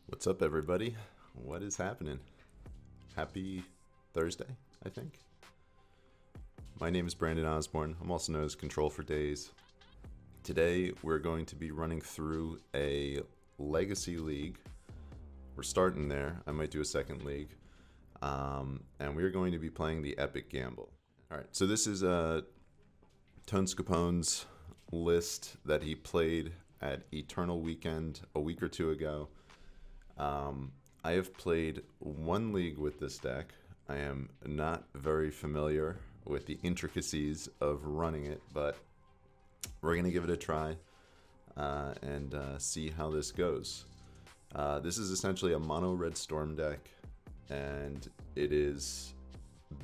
What's up, everybody? What is happening? Happy Thursday, I think. My name is Brandon Osborne. I'm also known as Control for Days. Today, we're going to be running through a legacy league. We're starting there. I might do a second league. And we're going to be playing the Epic Gamble. All right, so this is Tone Scapone's list that he played at Eternal Weekend a week or two ago. I have played one league with this deck. I am not very familiar with the intricacies of running it, but we're going to give it a try and see how this goes. This is essentially a mono red storm deck, and it is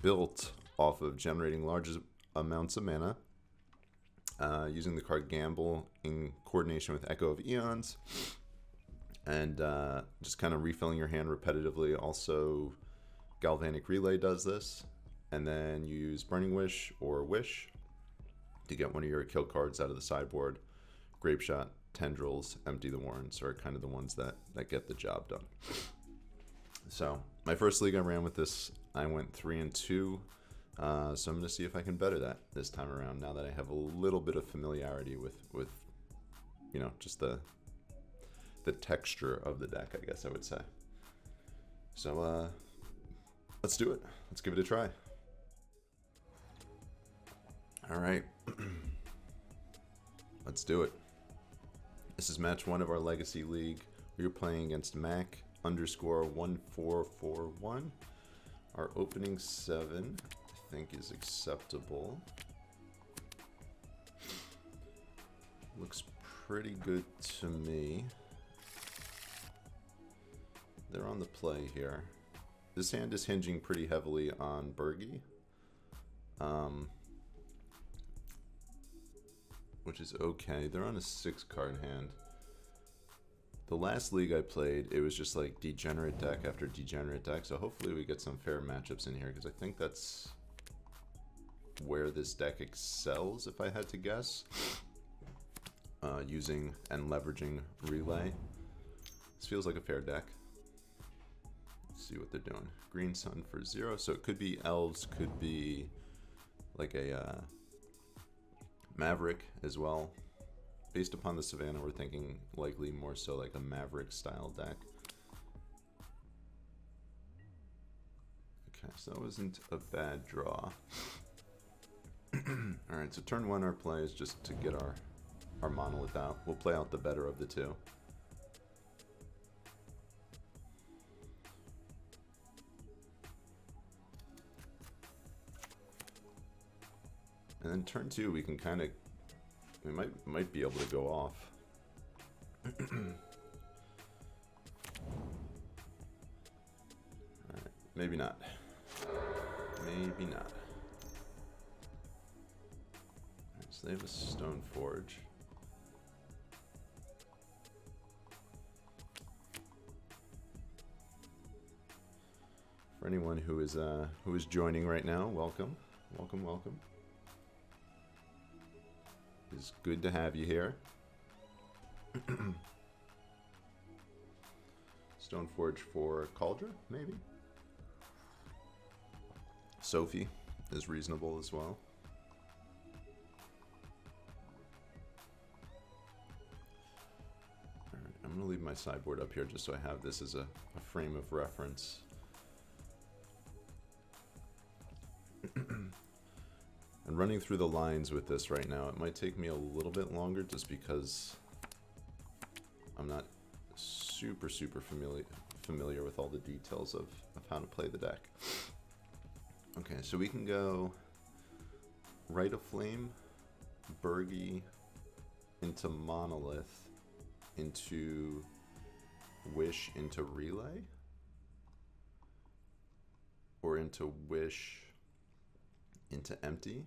built off of generating large amounts of mana using the card Gamble in coordination with Echo of Eons. And just kind of refilling your hand repetitively. Also, Galvanic Relay does this. And then you use Burning Wish or Wish to get one of your kill cards out of the sideboard. Grape Shot, Tendrils, Empty the Warrens are kind of the ones that get the job done. So, my first league I ran with this, I went 3-2. So I'm going to see if I can better that this time around, now that I have a little bit of familiarity with you know, just the texture of the deck, I guess I would say. So let's do it. Let's give it a try. All right. Let's do it. This is match 1 of our Legacy League. We are playing against Mac_1441. Our opening 7, I think, is acceptable. Looks pretty good to me. They're on the play here. This hand is hinging pretty heavily on Bergie, which is okay. They're on a 6-card hand. The last league I played, it was just like degenerate deck after degenerate deck, so hopefully we get some fair matchups in here, because I think that's where this deck excels, if I had to guess, using and leveraging Relay. This feels like a fair deck. See what they're doing. Green Sun for 0, so it could be Elves, could be like a Maverick as well. Based upon the Savannah, we're thinking likely more so like a Maverick style deck. Okay, so that wasn't a bad draw. Alright, so turn 1 our play is just to get our monolith out. We'll play out the better of the two. And then turn 2, we can kind of, we might be able to go off. Alright, maybe not. Maybe not. Alright, so they have a Stone Forge. For anyone who is joining right now, welcome, welcome, welcome. It's good to have you here. Stoneforge for Cauldron, maybe. Sophie is reasonable as well. Alright, I'm gonna leave my sideboard up here just so I have this as a frame of reference. And running through the lines with this right now, it might take me a little bit longer just because I'm not super familiar with all the details of how to play the deck. Okay, so we can go Rite of Flame, Bergie, into Monolith, into Wish, into Relay, or into Wish, into Empty.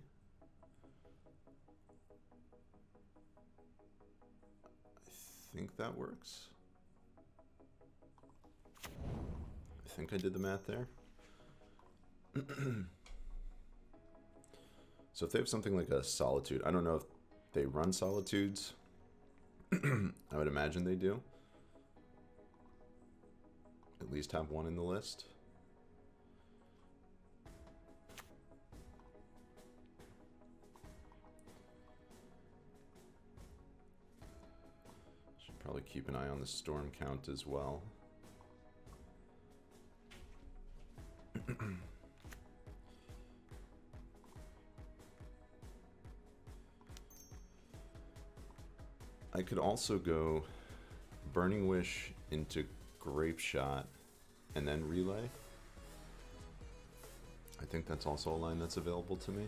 I think that works. I think I did the math there. So if they have something like a Solitude, I don't know if they run Solitudes. I would imagine they do. at least have one in the list. Should probably keep an eye on the storm count as well. I could also go Burning Wish into Grape Shot and then Relay. I think that's also a line that's available to me.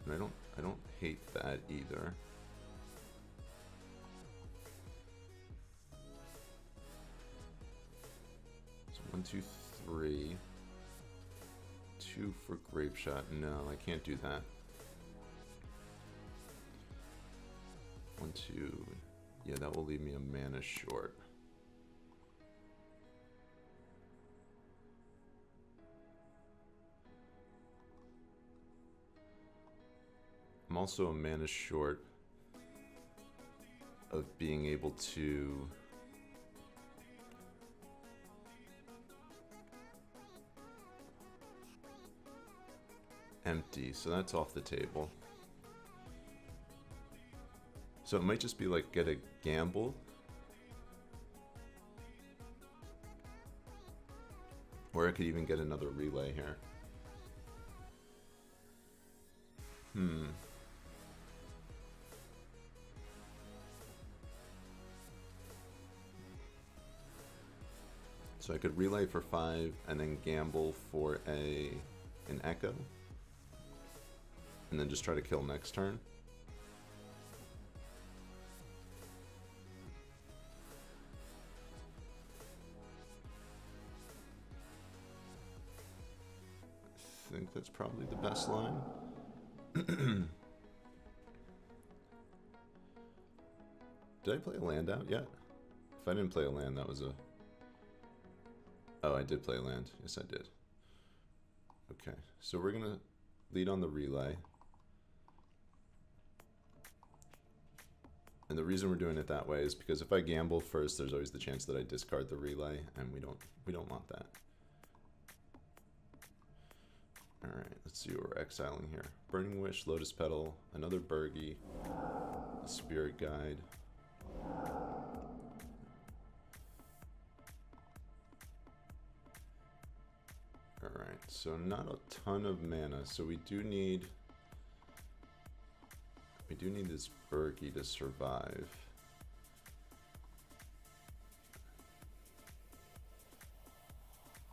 And I don't hate that either. So 1, 2, 3. 2 for Grape Shot. No, I can't do that. 1, 2. Yeah, that will leave me a mana short. I'm also a mana short of being able to empty, so that's off the table. So it might just be like get a gamble. Or I could even get another relay here. So I could relay for 5 and then gamble for an echo. And then just try to kill next turn. I think that's probably the best line. Did I play a land out yet? If I didn't play a land, that was a... Oh, I did play a land. Yes, I did. Okay, so we're gonna lead on the relay. And the reason we're doing it that way is because if I gamble first, there's always the chance that I discard the relay, and we don't want that. Alright, let's see what we're exiling here. Burning Wish, Lotus Petal, another Burgie, a Spirit Guide. Alright, so not a ton of mana, so we do need this Burgie to survive.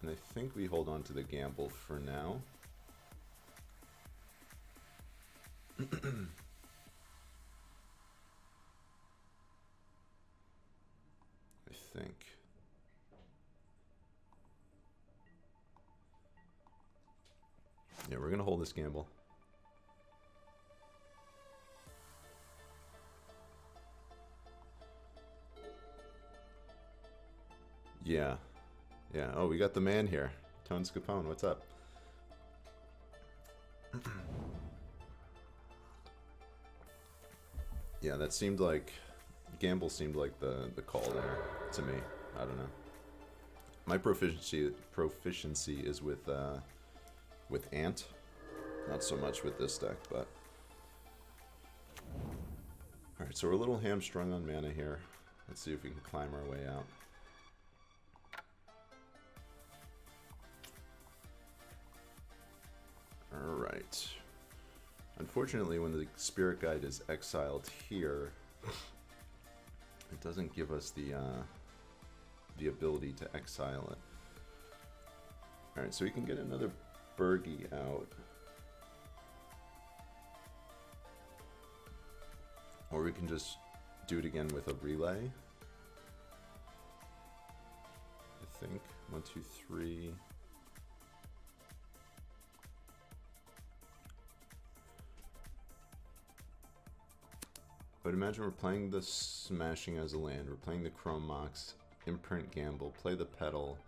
And I think we hold on to the gamble for now. I think. Yeah, we're gonna hold this gamble. Yeah. Yeah. Oh, we got the man here. Tone Scapone, what's up? Yeah, that seemed like... Gamble seemed like the call there to me. I don't know. My proficiency is with Ant. Not so much with this deck, but... Alright, so we're a little hamstrung on mana here. Let's see if we can climb our way out. Alright. Unfortunately, when the Spirit Guide is exiled here, it doesn't give us the ability to exile it. Alright, so we can get another Burgie out. Or we can just do it again with a relay. I think. 1, 2, 3. But imagine we're playing the Smashing as a land, we're playing the Chrome Mox, Imprint Gamble, play the Petal,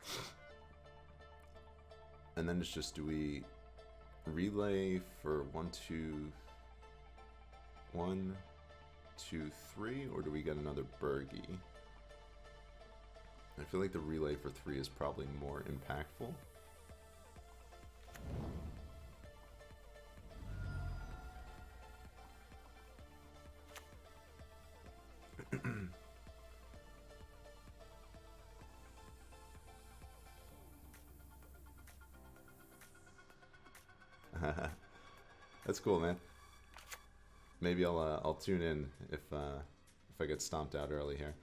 and then it's just, do we relay for 1, 2, 1, 2, 3, or do we get another Burgie? I feel like the relay for 3 is probably more impactful. That's cool, man. Maybe I'll tune in if I get stomped out early here.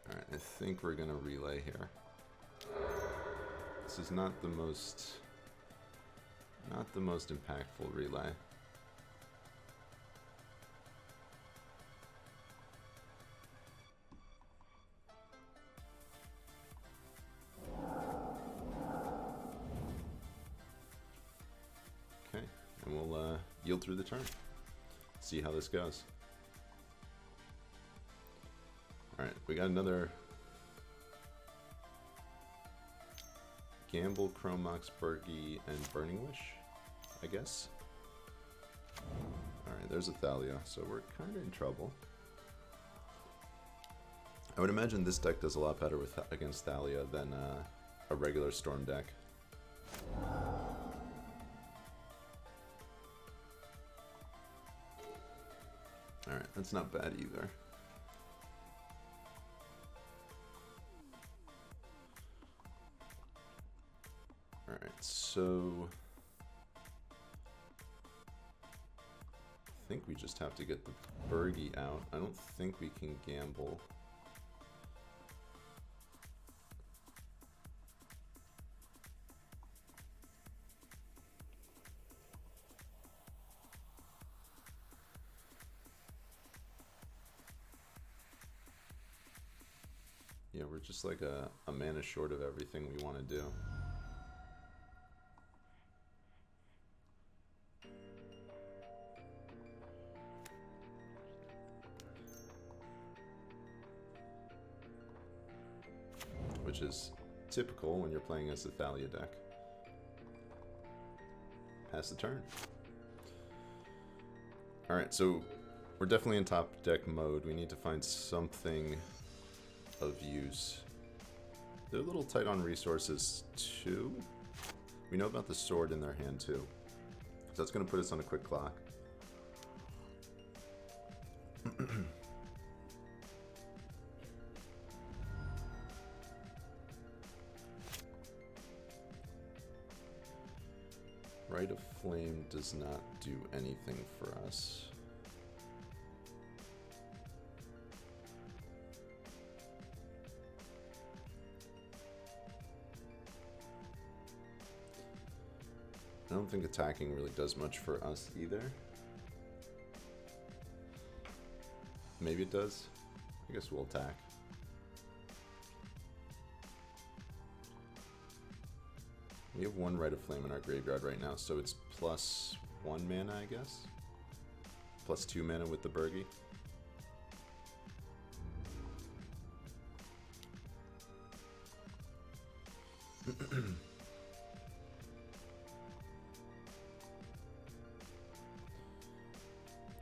All right, I think we're gonna relay here. This is not the most impactful relay. Okay, and we'll yield through the turn. See how this goes. All right, we got another Gamble, Chromox, Bergie, and Burning Wish, I guess. Alright, there's a Thalia, so we're kind of in trouble. I would imagine this deck does a lot better against Thalia than a regular Storm deck. Alright, that's not bad either. Alright, so I think we just have to get the Bergie out. I don't think we can gamble. Yeah, we're just like a mana short of everything we want to do. Which is typical when you're playing as the Thalia deck. Pass the turn. Alright, so we're definitely in top deck mode. We need to find something of use. They're a little tight on resources too. We know about the sword in their hand too. So that's going to put us on a quick clock. Rite of Flame does not do anything for us. I don't think attacking really does much for us either. Maybe it does. I guess we'll attack. We have one Rite of Flame in our graveyard right now, so it's +1 mana, I guess. +2 mana with the Bergie.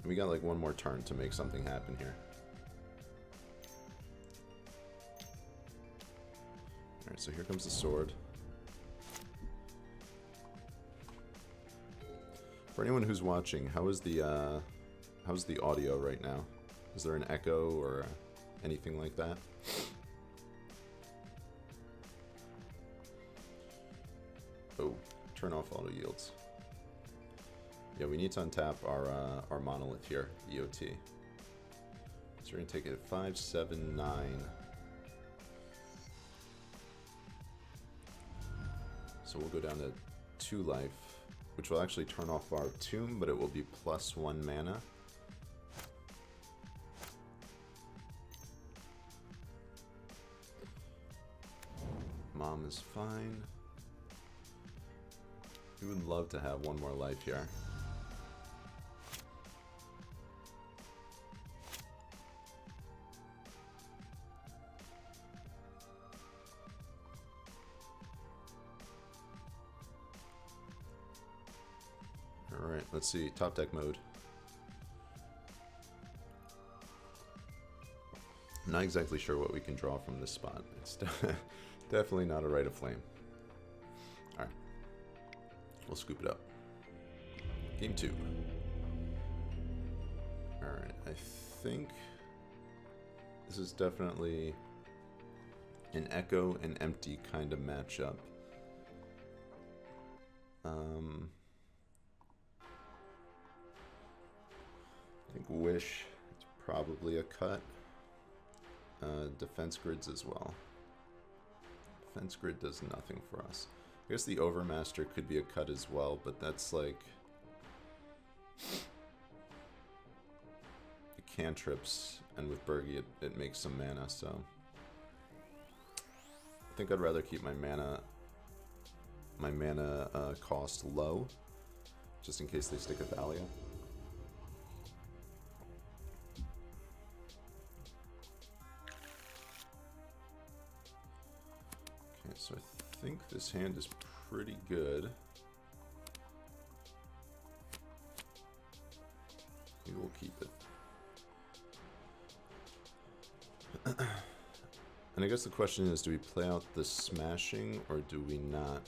We got like one more turn to make something happen here. Alright, so here comes the sword. For anyone who's watching, how's the audio right now? Is there an echo or anything like that? Oh, turn off auto yields. Yeah, we need to untap our monolith here, EOT. So we're gonna take it at 5, 7, 9. So we'll go down to 2 life, which will actually turn off our tomb, but it will be +1 mana. Mom is fine. We would love to have one more life here. Alright, let's see. Top deck mode. Not exactly sure what we can draw from this spot. It's definitely not a Rite of Flame. Alright. We'll scoop it up. Game 2. Alright, I think this is definitely an echo and empty kind of matchup. I think Wish is probably a cut. Defense grids as well. Defense grid does nothing for us. I guess the Overmaster could be a cut as well, but that's like the cantrips, and with Bergie it makes some mana, so I think I'd rather keep my mana cost low, just in case they stick a Thalia. Okay, so I think this hand is pretty good. Maybe we'll keep it. And I guess the question is, do we play out the smashing or do we not?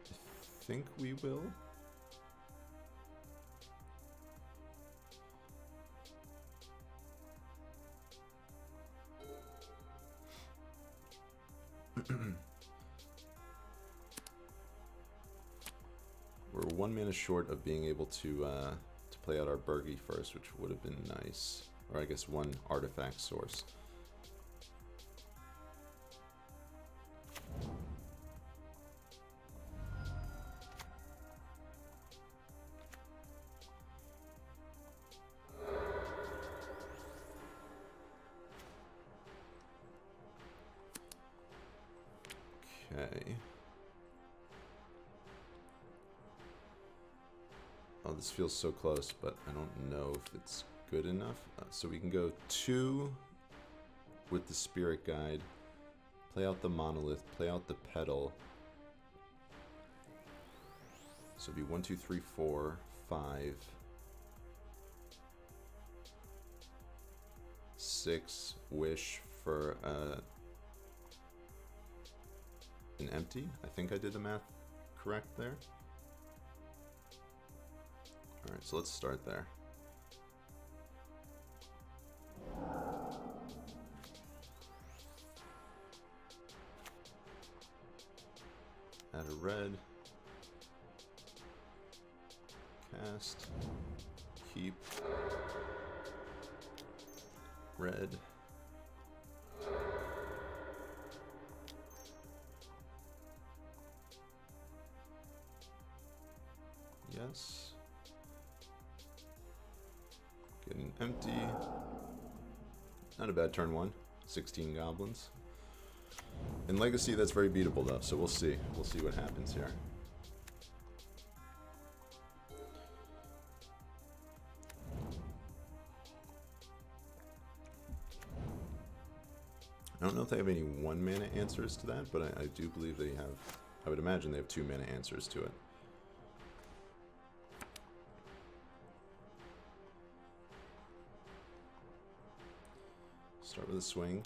I think we will. We're 1 mana short of being able to play out our Bergie first, which would have been nice. Or I guess 1 artifact source. Okay. Oh, this feels so close, but I don't know if it's good enough. So we can go 2 with the Spirit Guide, play out the Monolith, play out the Petal. So it'd be 1, 2, 3, 4, 5, 6 Wish for an empty. I think I did the math correct there. Alright, so let's start there. Add a red. Cast. Keep. Red. Yes. Get an empty. Not a bad turn 1. 16 goblins. In Legacy, that's very beatable though, so we'll see. We'll see what happens here. I don't know if they have any 1 mana answers to that, but I do believe they have. I would imagine they have 2 mana answers to it. Start with a swing.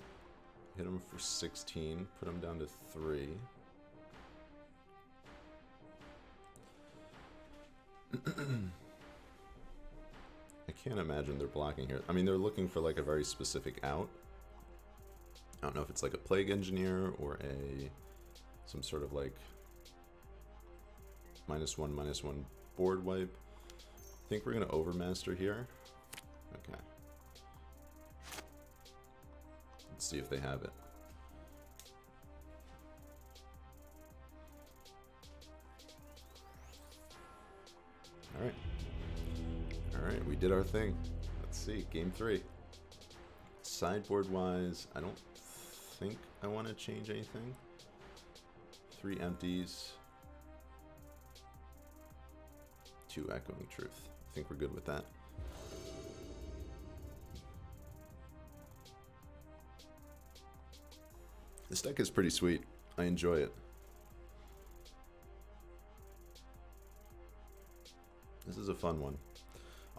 Hit him for 16. Put him down to 3. I can't imagine they're blocking here. I mean, they're looking for like a very specific out. I don't know if it's like a Plague Engineer or some sort of like -1/-1 board wipe. I think we're gonna Overmaster here. Okay. Let's see if they have it. Alright. Alright, we did our thing. Let's see, game 3. Sideboard wise, I don't think I want to change anything. 3 empties. 2 Echoing Truth. I think we're good with that. This deck is pretty sweet. I enjoy it. This is a fun one.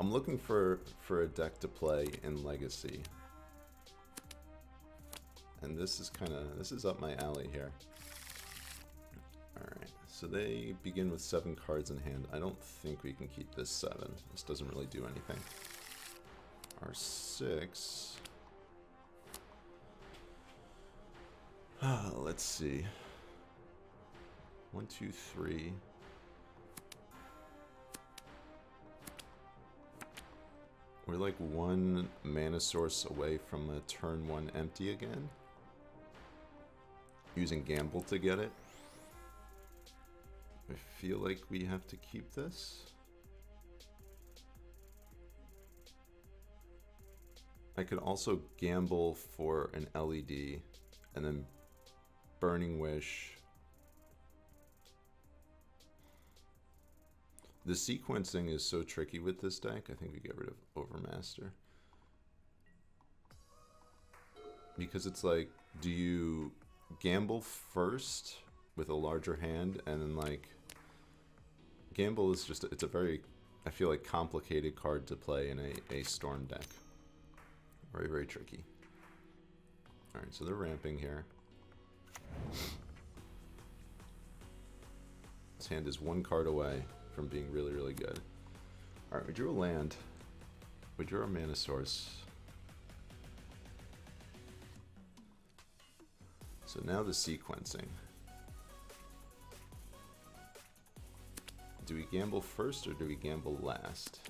I'm looking for a deck to play in Legacy. And this is up my alley here. Alright, so they begin with 7 cards in hand. I don't think we can keep this 7. This doesn't really do anything. Our 6. Let's see. 1, 2, 3. We're like 1 mana source away from a turn 1 empty again. Using Gamble to get it. I feel like we have to keep this. I could also gamble for an LED and then Burning Wish. The sequencing is so tricky with this deck. I think we get rid of Overmaster. Because it's like, do you gamble first with a larger hand and then like Gamble is just, it's a very, I feel like, complicated card to play in a Storm deck. Very, very tricky. Alright, so they're ramping here. This hand is 1 card away from being really, really good. Alright, we drew a land. We drew our mana source. So now the sequencing. Do we gamble first or do we gamble last?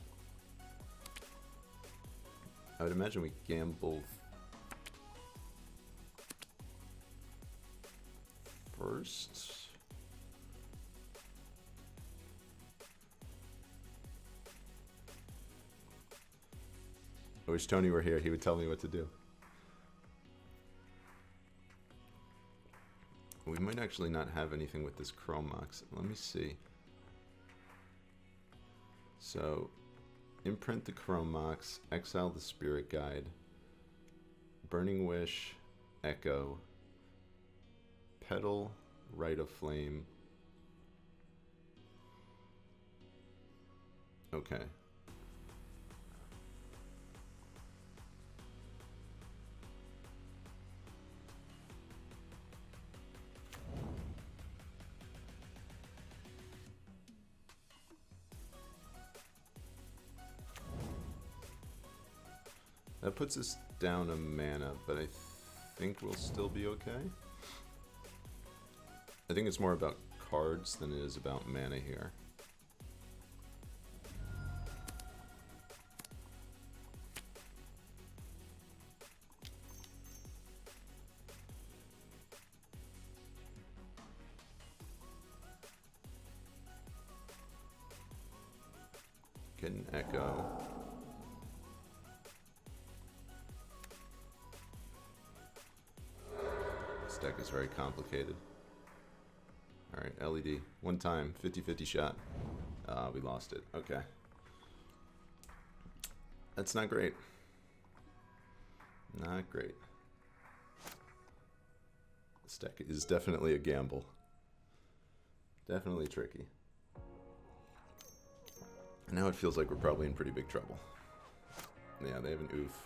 I would imagine we gamble first. I wish Tony were here, he would tell me what to do. We might actually not have anything with this Chrome Mox. Let me see. So, imprint the Chrome Mox, exile the Spirit Guide, Burning Wish, Echo, Petal, Rite of Flame. Okay. That puts us down a mana, but I think we'll still be okay. I think it's more about cards than it is about mana here. Get an Echo. This deck is very complicated. Alright, LED. 1 time, 50-50 shot. We lost it. Okay. That's not great. Not great. This deck is definitely a gamble. Definitely tricky. And now it feels like we're probably in pretty big trouble. Yeah, they have an oof.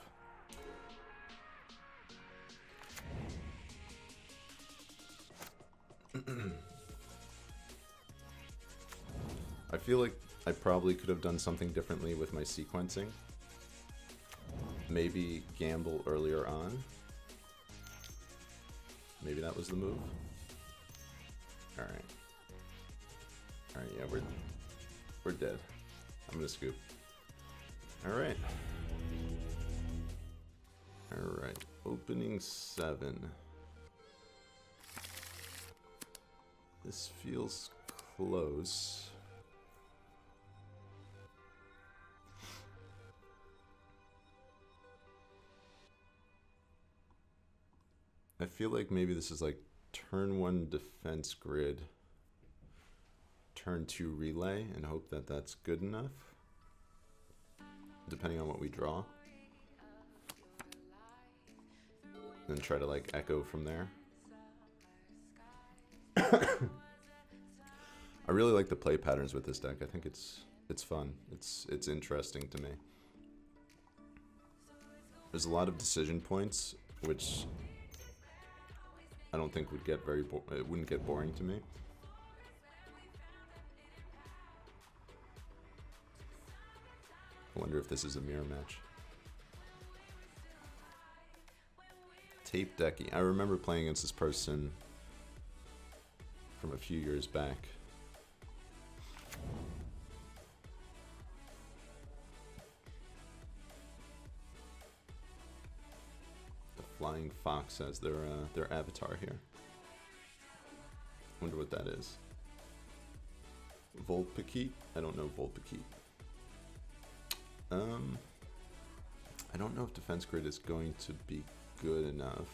I feel like I probably could have done something differently with my sequencing. Maybe gamble earlier on. Maybe that was the move. Alright. Alright, yeah, we're dead. I'm gonna scoop. Alright. Alright. Opening 7. This feels close. I feel like maybe this is like turn 1 defense grid, turn 2 relay, and hope that that's good enough, depending on what we draw. Then try to like echo from there. I really like the play patterns with this deck. I think it's It's fun. It's interesting to me. There's a lot of decision points, which I don't think would get it wouldn't get boring to me. I wonder if this is a mirror match. Tape Decky. I remember playing against this person from a few years back. The Flying Fox as their avatar here. Wonder what that is. Volpikit? I don't know Volpikit. I don't know if Defense Grid is going to be good enough.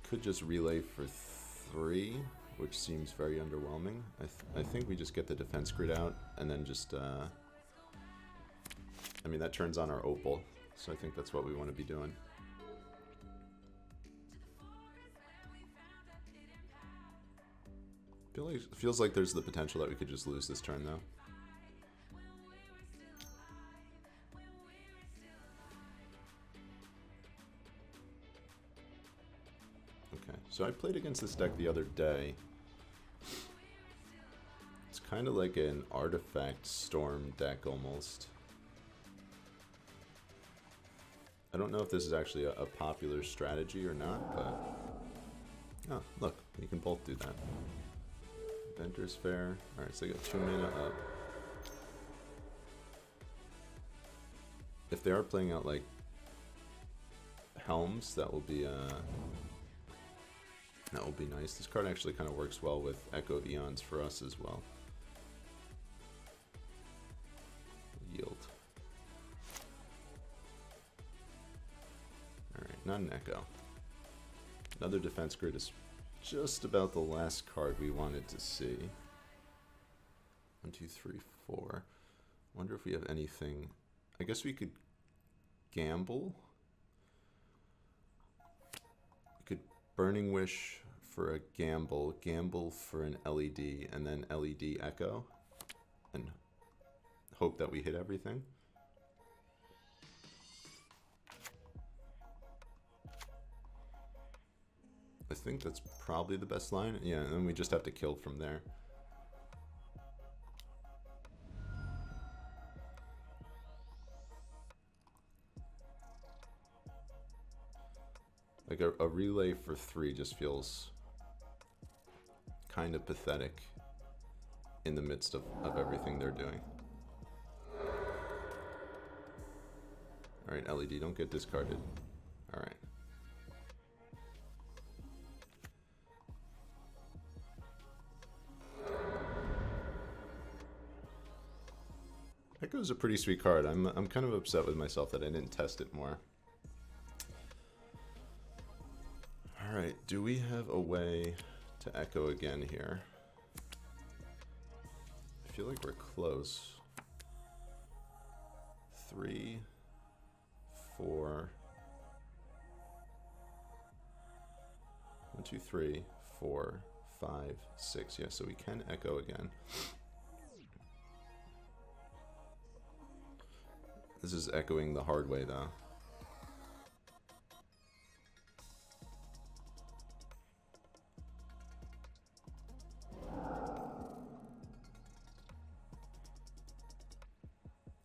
Could just relay for 3, which seems very underwhelming. I think we just get the Defense Grid out and then just I mean, that turns on our Opal, so I think that's what we want to be doing. Feels like there's the potential that we could just lose this turn though. Okay, so I played against this deck the other day. It's kind of like an Artifact Storm deck almost. I don't know if this is actually a popular strategy or not, but... Oh, look, you can both do that. Venter's Fair. Alright, so I got 2 mana up. If they are playing out like Helms, that will be nice. This card actually kind of works well with Echo of Eons for us as well. Yield. Alright, not an Echo. Another Defense Grid is just about the last card we wanted to see. 1, 2, 3, 4. Wonder if we have anything. I guess we could gamble. We could Burning Wish for a gamble, gamble for an LED, and then LED Echo, and hope that we hit everything. I think that's probably the best line. Yeah, and then we just have to kill from there. Like a relay for 3 just feels kind of pathetic in the midst of everything they're doing. Alright, LED, don't get discarded. Alright. Echo's a pretty sweet card. I'm kind of upset with myself that I didn't test it more. Alright, do we have a way to Echo again here? I feel like we're close. 3, 4. 1, 2, 3, 4, 5, 6. Yeah, so we can Echo again. This is echoing the hard way, though.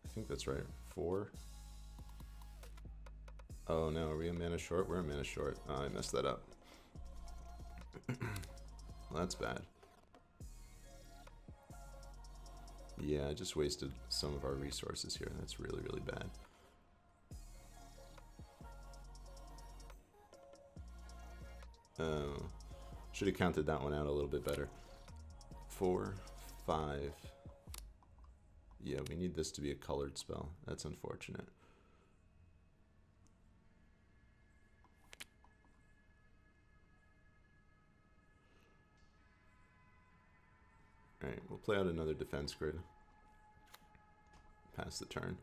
I think that's right. 4. Oh no, are we a mana short? We're a mana short. Oh, I messed that up. Well, that's bad. Yeah, I just wasted some of our resources here. That's really, really bad. Oh, should have counted that one out a little bit better. 4, 5. Yeah, we need this to be a colored spell. That's unfortunate. Alright, we'll play out another Defense Grid. Pass the turn.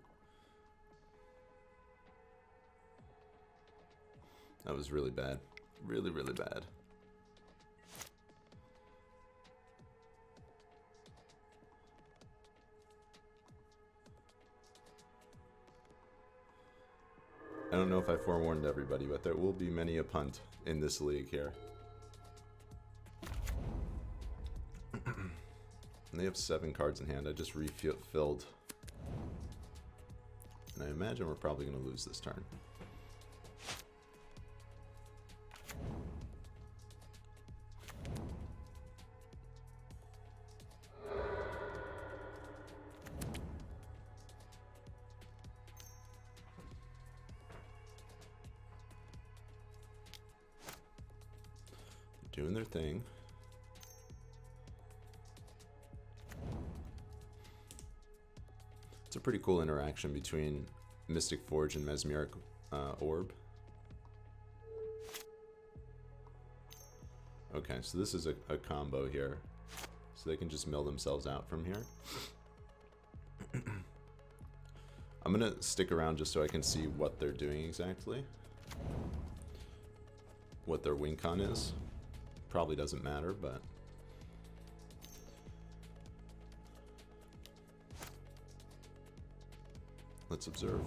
That was really bad. Really, really bad. I don't know if I forewarned everybody, but there will be many a punt in this league here. And they have 7 cards in hand. I just refilled. And I imagine we're probably going to lose this turn. Doing their thing. It's a pretty cool interaction between Mystic Forge and Mesmeric Orb. Okay, so this is a combo here. So they can just mill themselves out from here. I'm going to stick around just so I can see what they're doing exactly. What their win con is. Probably doesn't matter, but... let's observe.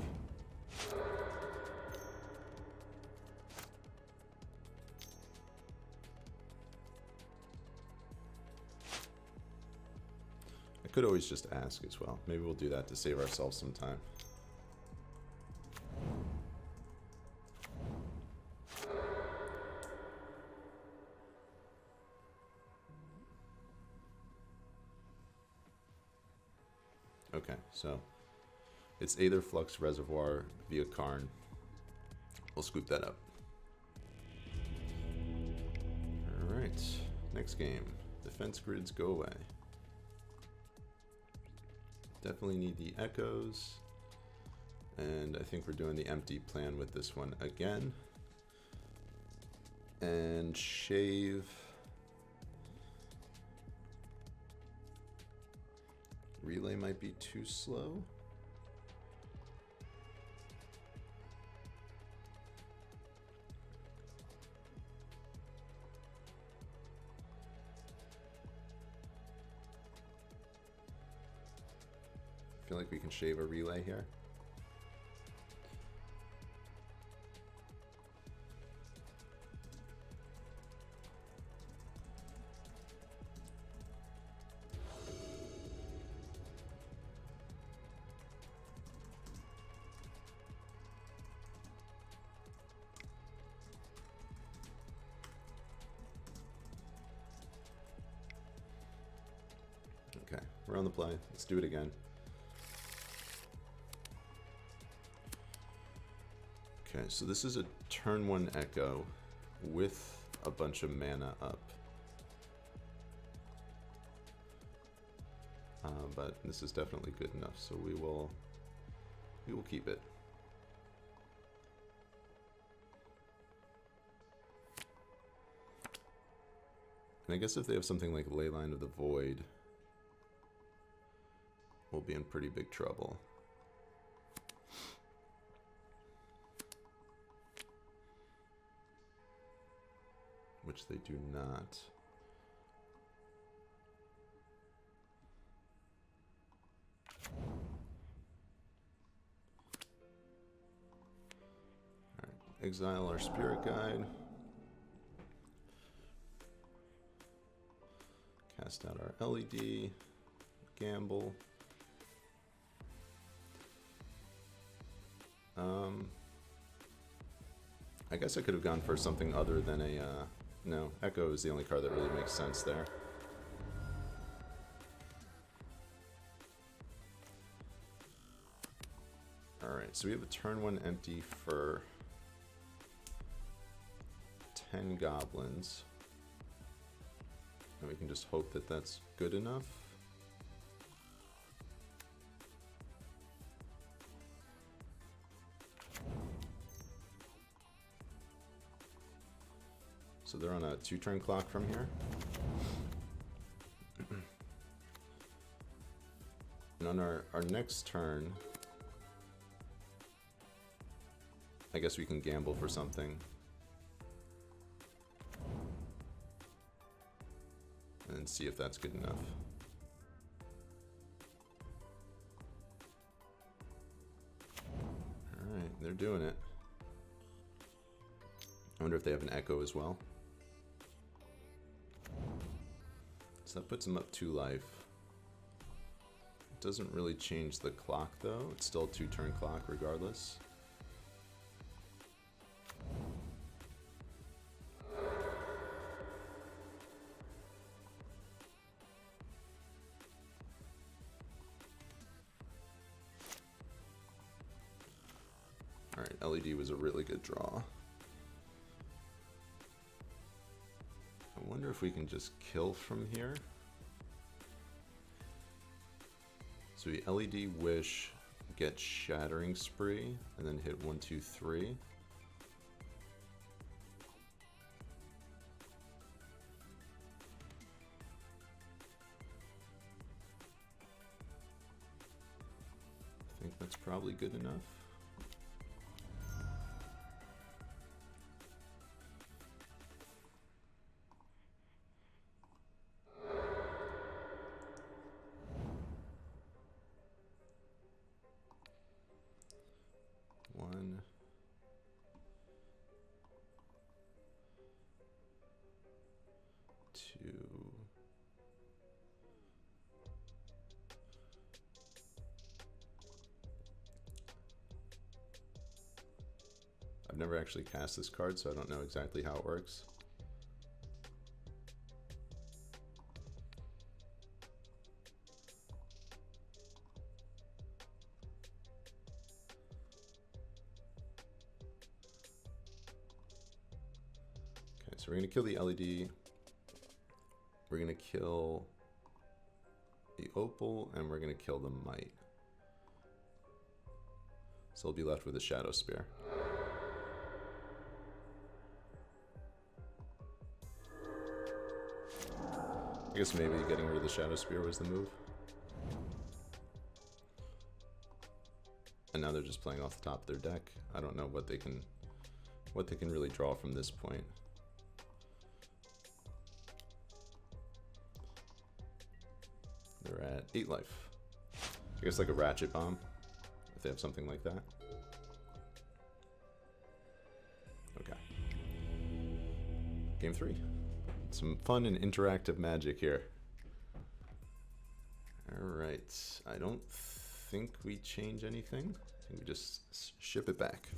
I could always just ask as well. Maybe we'll do that to save ourselves some time. Okay, so it's Aether Flux Reservoir via Karn. We'll scoop that up. Alright, next game. Defense grids go away. Definitely need the echoes. And I think we're doing the empty plan with this one again. And shave. Relay might be too slow. I feel like we can shave a relay here. Okay, we're on the play. Let's do it again. Okay, so this is a turn 1 echo with a bunch of mana up. But this is definitely good enough, so we will keep it. And I guess if they have something like Leyline of the Void, we'll be in pretty big trouble. Which they do not. Alright, exile our Spirit Guide. Cast out our LED. Gamble. I guess I could have gone for something other than a, no, Echo is the only card that really makes sense there. Alright, so we have a turn 1 empty for 10 goblins. And we can just hope that that's good enough. So they're on a 2-turn clock from here. And on our next turn, I guess we can gamble for something. And see if that's good enough. Alright, they're doing it. I wonder if they have an echo as well. So that puts them up 2 life. It doesn't really change the clock though. It's still a 2-turn clock regardless. Alright, LED was a really good draw. I wonder if we can just kill from here. So we LED Wish, get Shattering Spree, and then hit 1, 2, 3. I think that's probably good enough. I've never actually cast this card, so I don't know exactly how it works. Okay, so we're going to kill the LED. We're going to kill the Opal, and we're going to kill the Might. So we'll be left with a Shadow Spear. I guess maybe getting rid of the Shadow Spear was the move. And now they're just playing off the top of their deck. I don't know what they can really draw from this point. They're at 8 life. I guess like a Ratchet Bomb, if they have something like that. Okay. Game 3. Some fun and interactive magic here. Alright, I don't think we change anything. I think we just ship it back.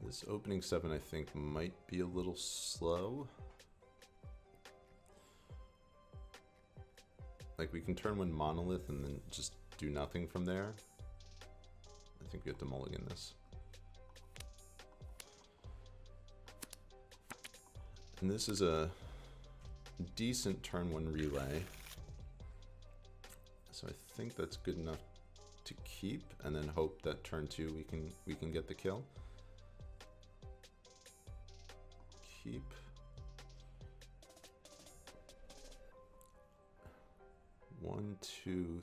This opening 7, I think, might be a little slow. Like, we can turn one Monolith and then just do nothing from there. I think we have to mulligan this. And this is a decent turn 1 relay. So I think that's good enough to keep, and then hope that turn 2 we can get the kill. Keep. One, two.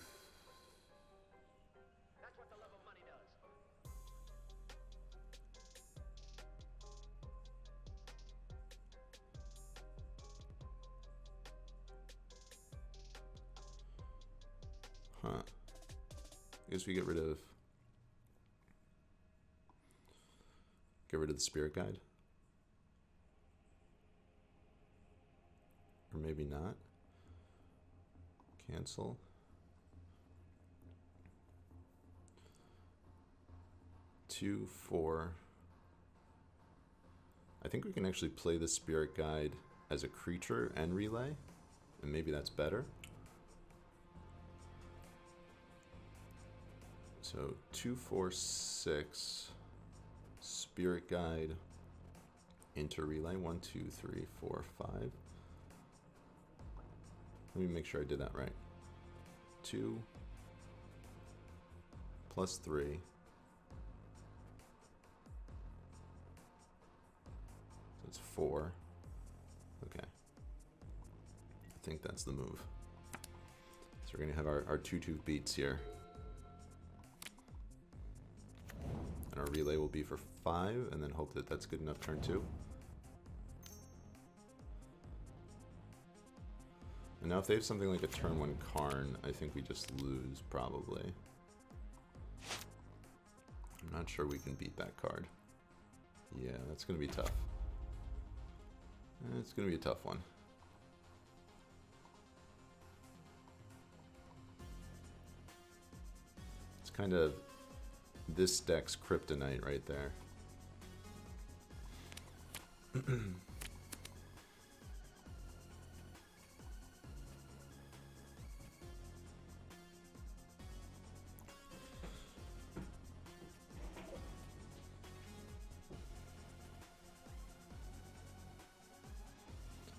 That's what the love of money does. Huh. I guess we get rid of the Spirit Guide. Or maybe not. Cancel. Two, 4. I think we can actually play the Spirit Guide as a creature and relay, and maybe that's better. So 2, 4, 6. Spirit Guide into relay. 1, 2, 3, 4, 5. Let me make sure I did that right. 2 plus 3. So it's 4. Okay. I think that's the move. So we're going to have our 2/2 beats here. And our relay will be for 5, and then hope that that's good enough turn 2. And now if they have something like a turn 1 Karn, I think we just lose, probably. I'm not sure we can beat that card. Yeah, that's going to be tough. It's going to be a tough one. It's kind of this deck's kryptonite right there.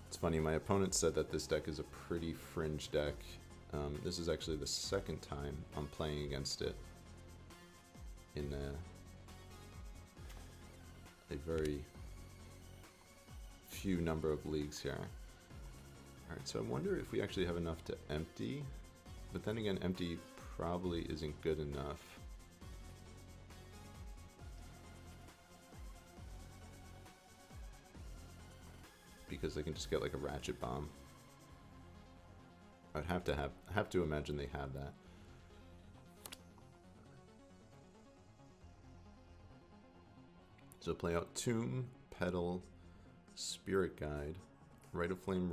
It's funny, my opponent said that this deck is a pretty fringe deck. This is actually the second time I'm playing against it in a very few number of leagues here. Alright, so I wonder if we actually have enough to empty, but then again, empty probably isn't good enough. Because they can just get like a ratchet bomb. I'd have to imagine they have that. So play out Tomb, Petal, Spirit Guide, Rite of Flame,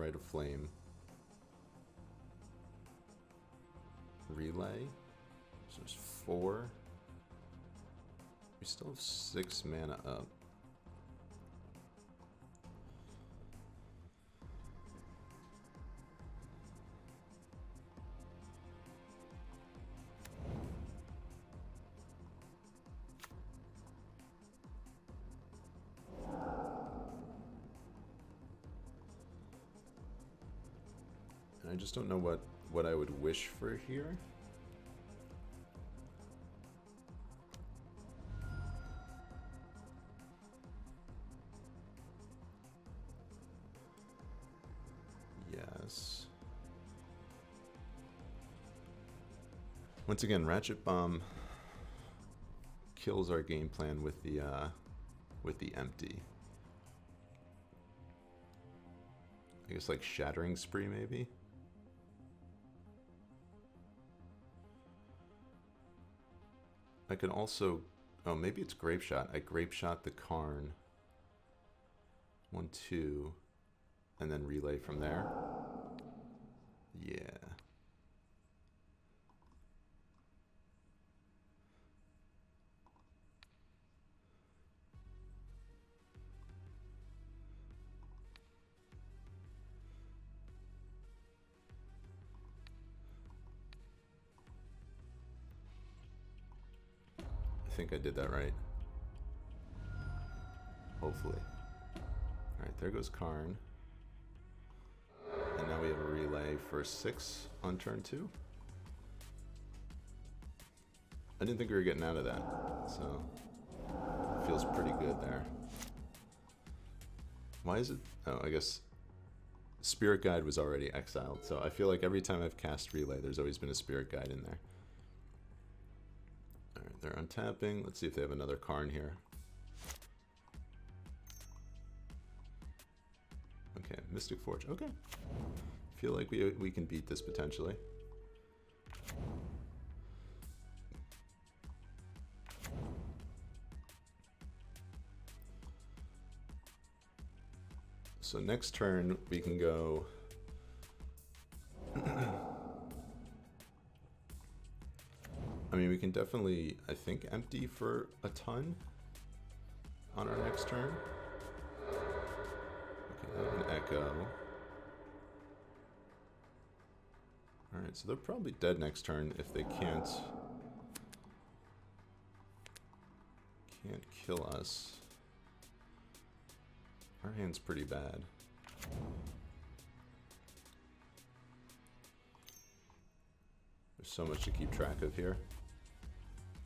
Relay. So there's 4. We still have 6 mana up. I just don't know what I would wish for here. Yes. Once again, Ratchet Bomb kills our game plan with the empty. I guess like Shattering Spree maybe. I can also, oh, maybe it's Grape Shot. I Grape Shot the Karn. 1, 2, and then relay from there. Yeah. I think I did that right. Hopefully. Alright, there goes Karn. And now we have a relay for 6 on turn 2. I didn't think we were getting out of that, so it feels pretty good there. Why is it? Oh, I guess Spirit Guide was already exiled, so I feel like every time I've cast relay, there's always been a Spirit Guide in there. Alright, they're untapping. Let's see if they have another Karn here. Okay, Mystic Forge. Okay. Feel like we can beat this potentially. So next turn we can go I mean, we can definitely, I think, empty for a ton on our next turn. Okay, an Echo. Alright, so they're probably dead next turn if they can't kill us. Our hand's pretty bad. There's so much to keep track of here.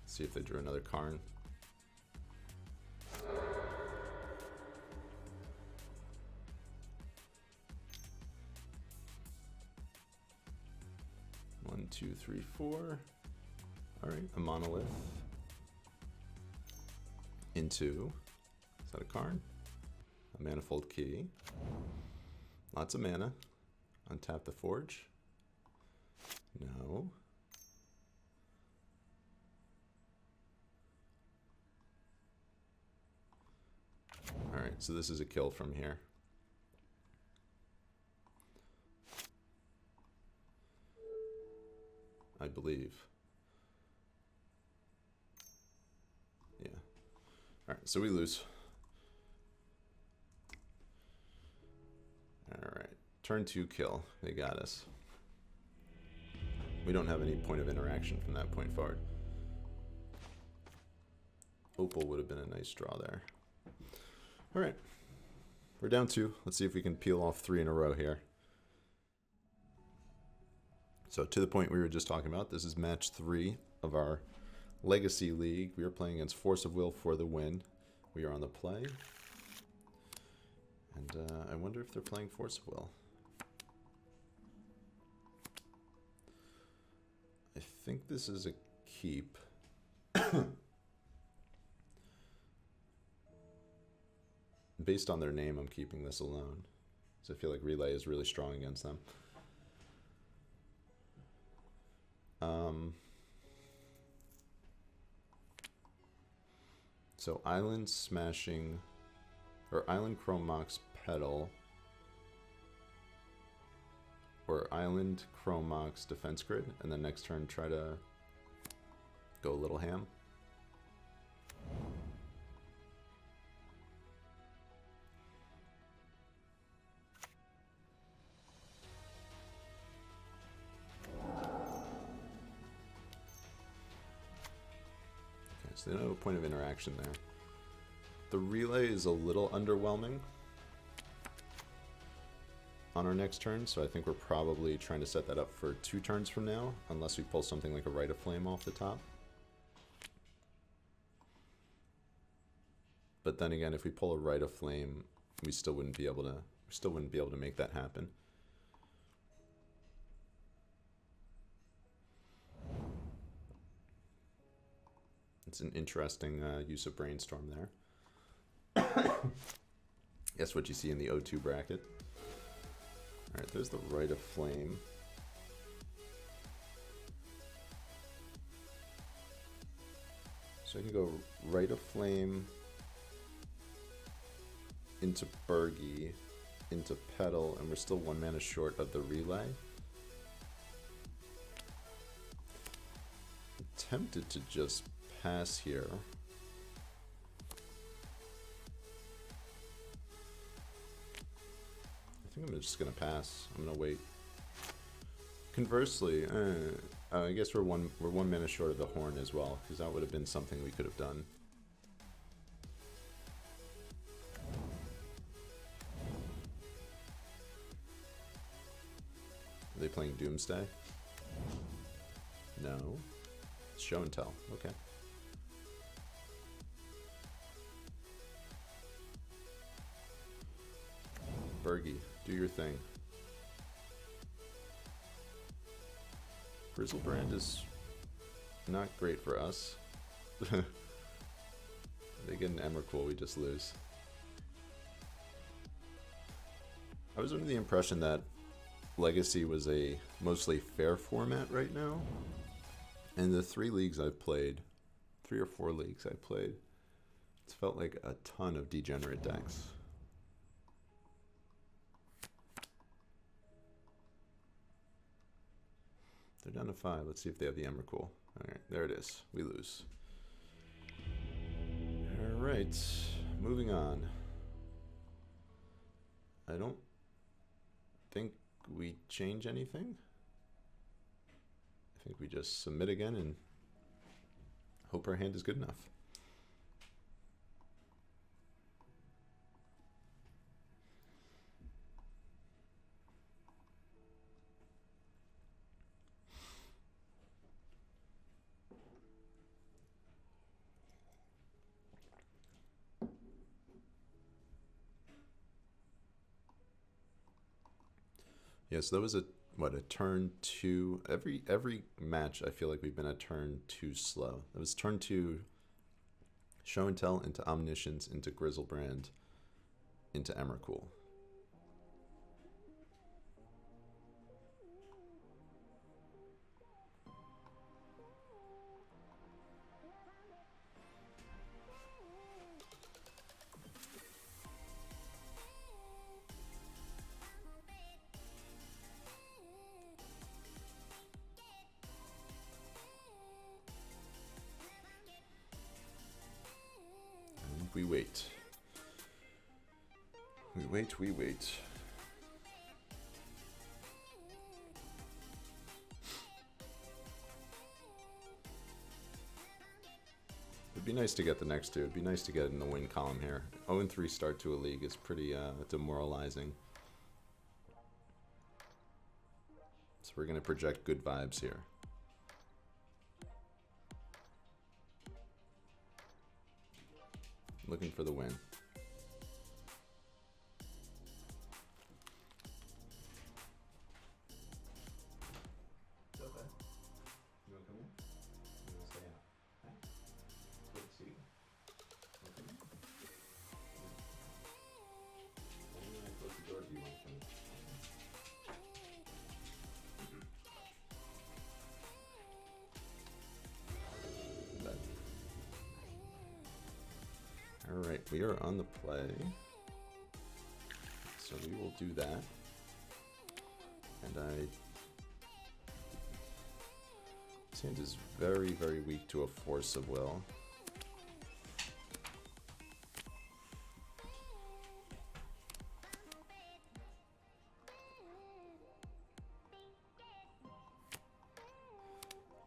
Let's see if they drew another Karn. One, two, three, four. Alright, a Monolith. into, is that a card? A Manifold Key. Lots of mana. Untap the Forge. No. Alright, so this is a kill from here. I believe. Yeah. Alright, so we lose. Alright, turn 2 kill. They got us. We don't have any point of interaction from that point forward. Opal would have been a nice draw there. Alright, we're down 2. Let's see if we can peel off 3 in a row here. So to the point we were just talking about, this is match 3 of our Legacy League. We are playing against Force of Will for the win. We are on the play. And I wonder if they're playing Force of Will. I think this is a keep. Based on their name, I'm keeping this alone. So I feel like Relay is really strong against them. So Island Smashing, or Island Chrome Mox Petal, or Island Chrome Mox Defense Grid, and then next turn try to go a little ham. So they don't have a point of interaction there. The Relay is a little underwhelming on our next turn, so I think we're probably trying to set that up for 2 turns from now, unless we pull something like a Rite of Flame off the top. But then again, if we pull a Rite of Flame, we still wouldn't be able to make that happen. It's an interesting use of Brainstorm there. Guess what you see in the O2 bracket. Alright, there's the Rite of Flame. So I can go Rite of Flame into Burgie, into Petal, and we're still 1 mana short of the Relay. I'm tempted to just pass here. I think I'm just gonna pass. I'm gonna wait. Conversely, I guess we're one mana short of the Horn as well, because that would have been something we could have done. Are they playing Doomsday? No. It's Show and Tell. Okay. Burgie, do your thing. Grizzlebrand is not great for us. They get an Emrakul, we just lose. I was under the impression that Legacy was a mostly fair format right now. And the 3 leagues I've played, 3 or 4 leagues I've played, it's felt like a ton of degenerate decks. They're down to 5. Let's see if they have the Emrakul. Alright, there it is. We lose. Alright, moving on. I don't think we change anything. I think we just submit again and hope our hand is good enough. Yeah, so that was a turn 2. Every match I feel like we've been a turn 2 slow. That was turn 2 Show and Tell into Omniscience, into Grizzlebrand, into Emrakul. We wait. We wait, we wait. It'd be nice to get the next two. It'd be nice to get in the win column here. 0-3 start to a league is pretty demoralizing. So we're going to project good vibes here. Looking for the win. It's okay. You want to come in? You want to stay out? Hey? Good to see you. Want to come in? Only when I close the door do you want to come in. Alright, we are on the play. So we will do that. And this hand is very, very weak to a Force of Will.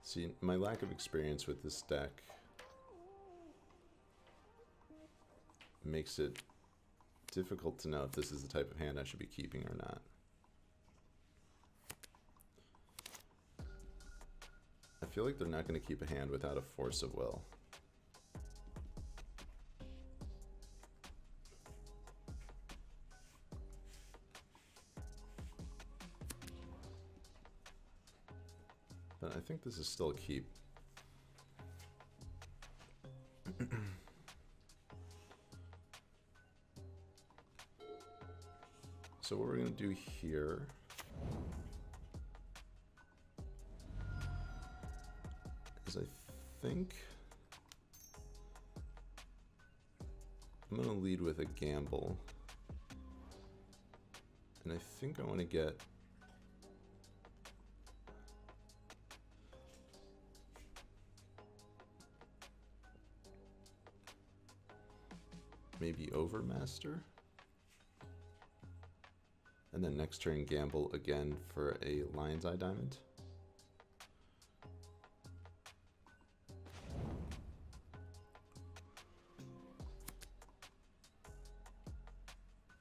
See, my lack of experience with this deck makes it difficult to know if this is the type of hand I should be keeping or not. I feel like they're not going to keep a hand without a Force of Will. But I think this is still a keep. So what we're going to do here is I think I'm going to lead with a gamble. And I think I want to get maybe Overmaster. And then next turn gamble again for a Lion's Eye Diamond.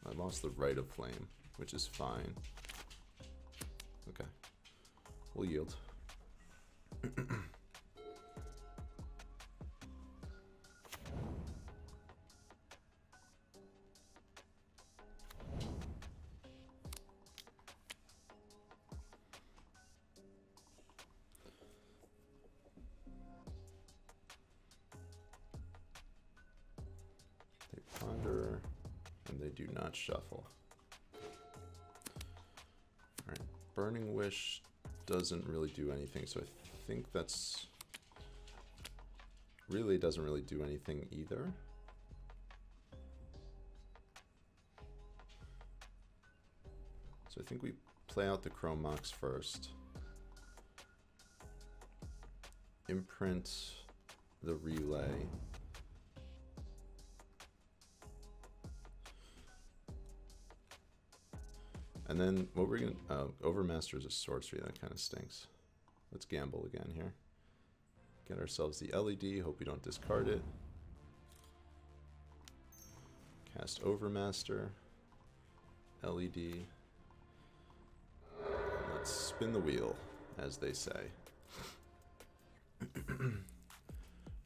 I lost the Right of Flame, which is fine. Okay, we'll yield. Ponder, and they do not shuffle. Alright, Burning Wish doesn't really do anything, so I think that's really doesn't really do anything either. So I think we play out the Chrome Mox first. Imprint the Relay. And then what we're gonna Overmaster is a sorcery, that kind of stinks. Let's gamble again here. Get ourselves the LED, hope we don't discard it. Cast Overmaster, LED. Let's spin the wheel, as they say.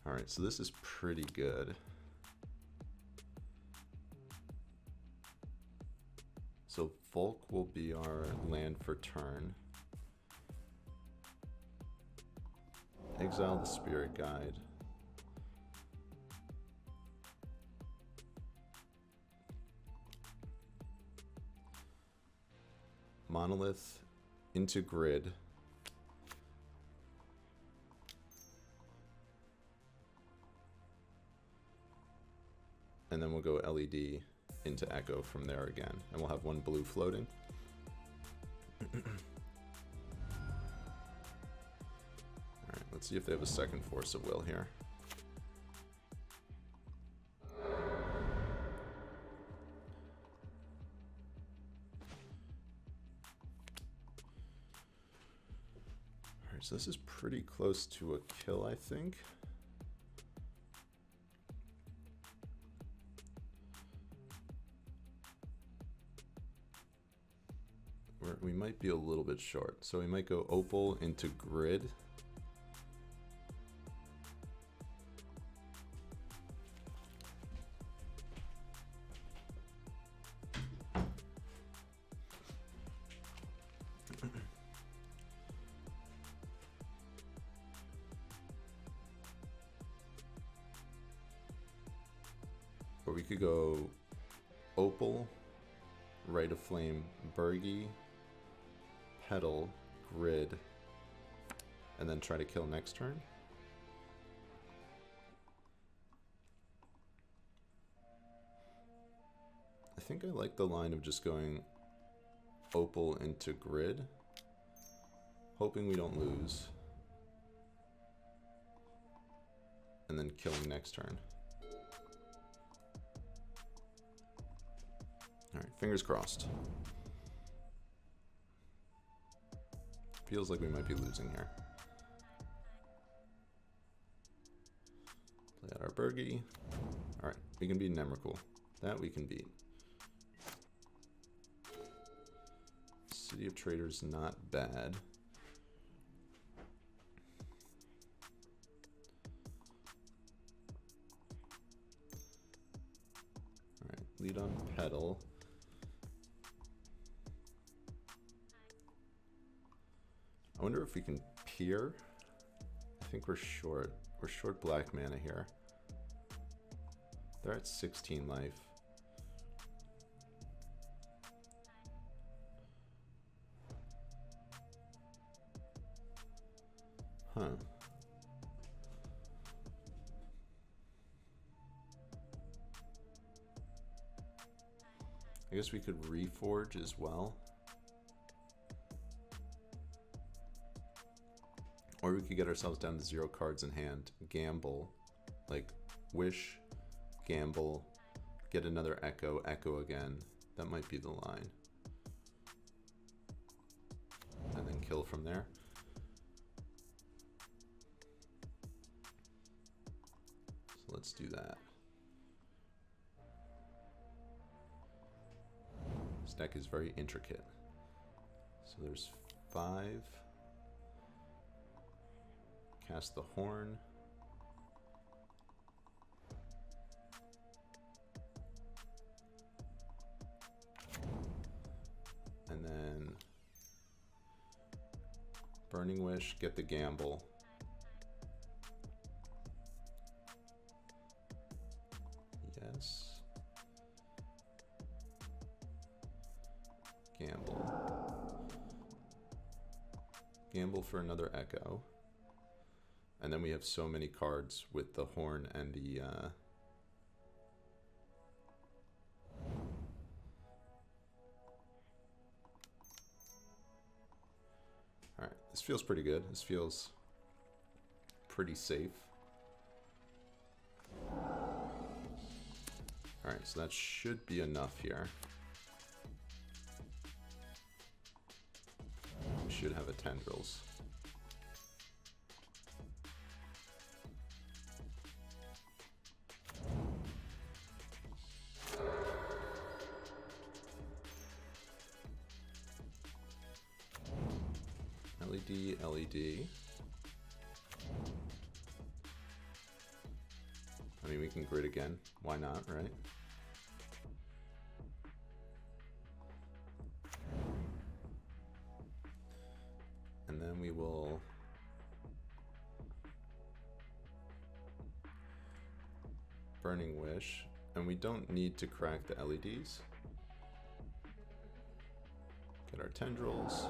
Alright, so this is pretty good. So Volk will be our land for turn. Exile the Spirit Guide. Monolith into Grid. And then we'll go LED into Echo from there again. And we'll have one blue floating. Alright, let's see if they have a second Force of Will here. Alright, so this is pretty close to a kill, I think. We might be a little bit short, so we might go Opal into Grid. Or we could go Opal, Rite of Flame, Burgi, Petal, Grid, and then try to kill next turn. I think I like the line of just going Opal into Grid, hoping we don't lose, and then killing next turn. Alright, fingers crossed. Feels like we might be losing here. Play out our Burgi. Alright, we can beat Nemrical. That we can beat. City of Traders, not bad. Alright, lead on Petal. I wonder if we can peer. I think we're short. We're short black mana here. They're at 16 life. Huh. I guess we could reforge as well. Or we could get ourselves down to 0 cards in hand, gamble, like wish, gamble, get another Echo, Echo again. That might be the line. And then kill from there. So let's do that. This deck is very intricate. So there's 5. Cast the Horn. And then Burning Wish, get the gamble. Yes. Gamble. Gamble for another Echo. And then we have so many cards with the Horn and the Alright, this feels pretty good. This feels pretty safe. Alright, so that should be enough here. We should have a Tendrils. LED. I mean, we can grid again. Why not, right? And then we will Burning Wish, and we don't need to crack the LEDs. Get our tendrils.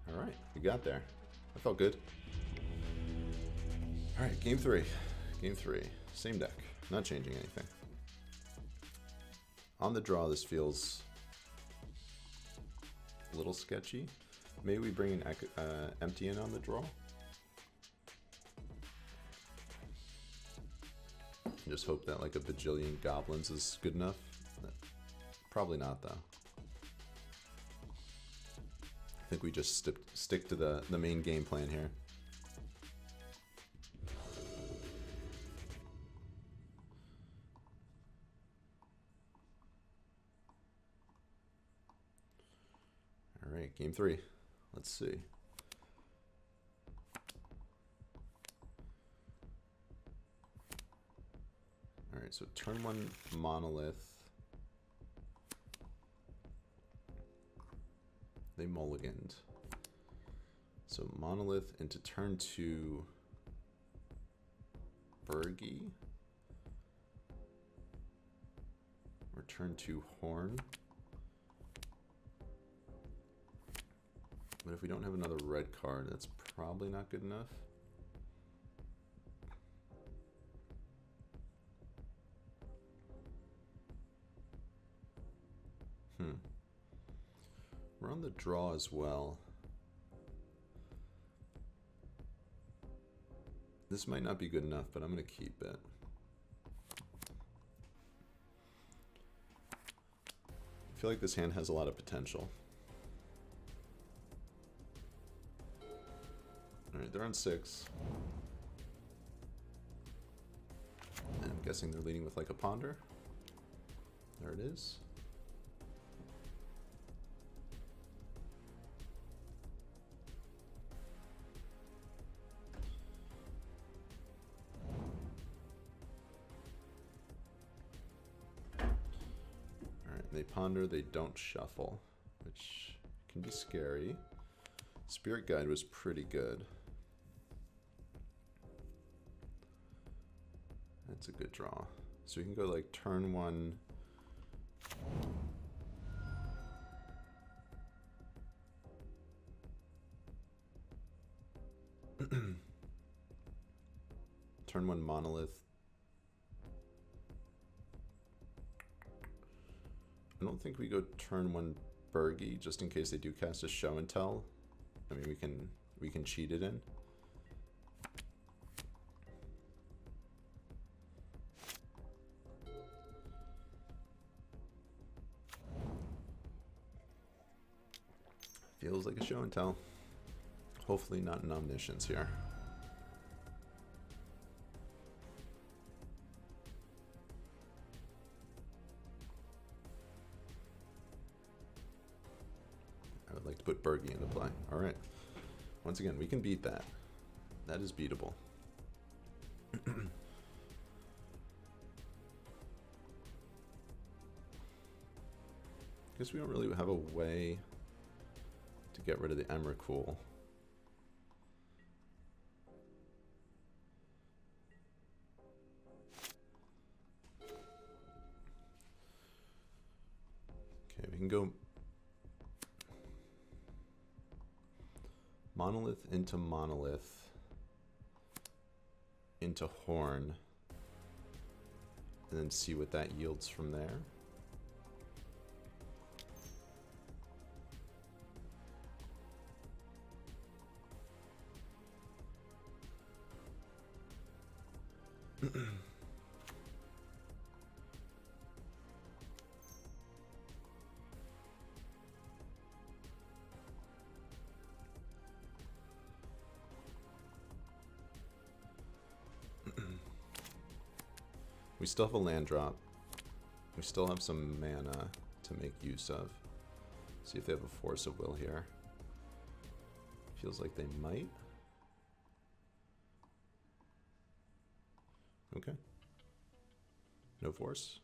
All right, we got there. That felt good. All right, game three. Game three. Same deck. Not changing anything. On the draw, this feels a little sketchy. Maybe we bring an empty in on the draw. Just hope that like a bajillion goblins is good enough. Probably not, though. I think we just stick to the main game plan here. All right, game three. Let's see. All right, so turn one monolith. They mulliganed. So monolith into turn two Bergie. Or turn two Horn. But if we don't have another red card, that's probably not good enough. We're on the draw as well. This might not be good enough, but I'm going to keep it. I feel like this hand has a lot of potential. Alright, they're on 6. And I'm guessing they're leading with like a ponder. There it is. They ponder, they don't shuffle, which can be scary. Spirit Guide was pretty good. That's a good draw. So we can go like turn one. Turn one monolith. I don't think we go turn one Bergie just in case they do cast a show and tell. I mean, we can cheat it in. Feels like a show and tell. Hopefully not an omniscience here. Like to put Bergie into play. All right. Once again, we can beat that. That is beatable. Guess we don't really have a way to get rid of the Emrakul. Okay, we can go monolith into horn, and then see what that yields from there. We still have a land drop. We still have some mana to make use of. See if they have a Force of Will here. Feels like they might. Okay. No force.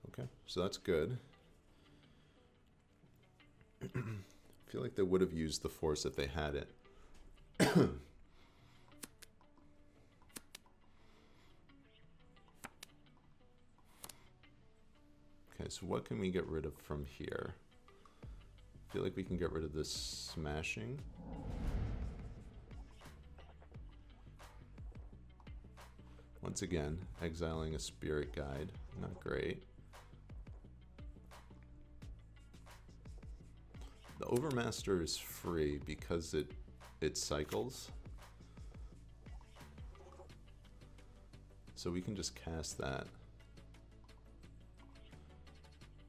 Okay, so that's good. I feel like they would have used the force if they had it. Okay, so what can we get rid of from here? I feel like we can get rid of this smashing. Once again, exiling a spirit guide. Not great. The Overmaster is free because it cycles. So we can just cast that.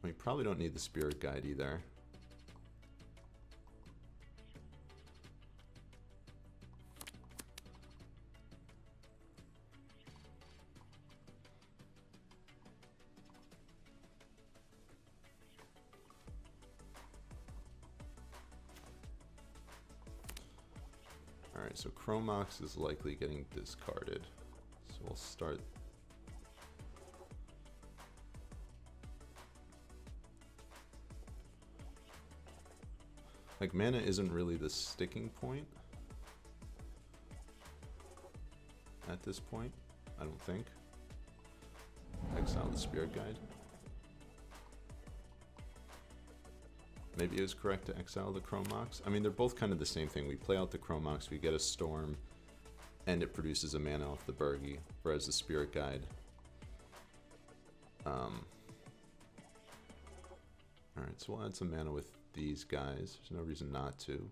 We probably don't need the spirit guide either. Alright, so Chromox is likely getting discarded. So we'll start. Like, mana isn't really the sticking point at this point, I don't think. Exile the spirit guide. Maybe it was correct to exile the Chromox. I mean, they're both kind of the same thing. We play out the Chromox, we get a Storm, and it produces a mana off the Burgi, whereas the Spirit Guide. Alright, so we'll add some mana with these guys. There's no reason not to.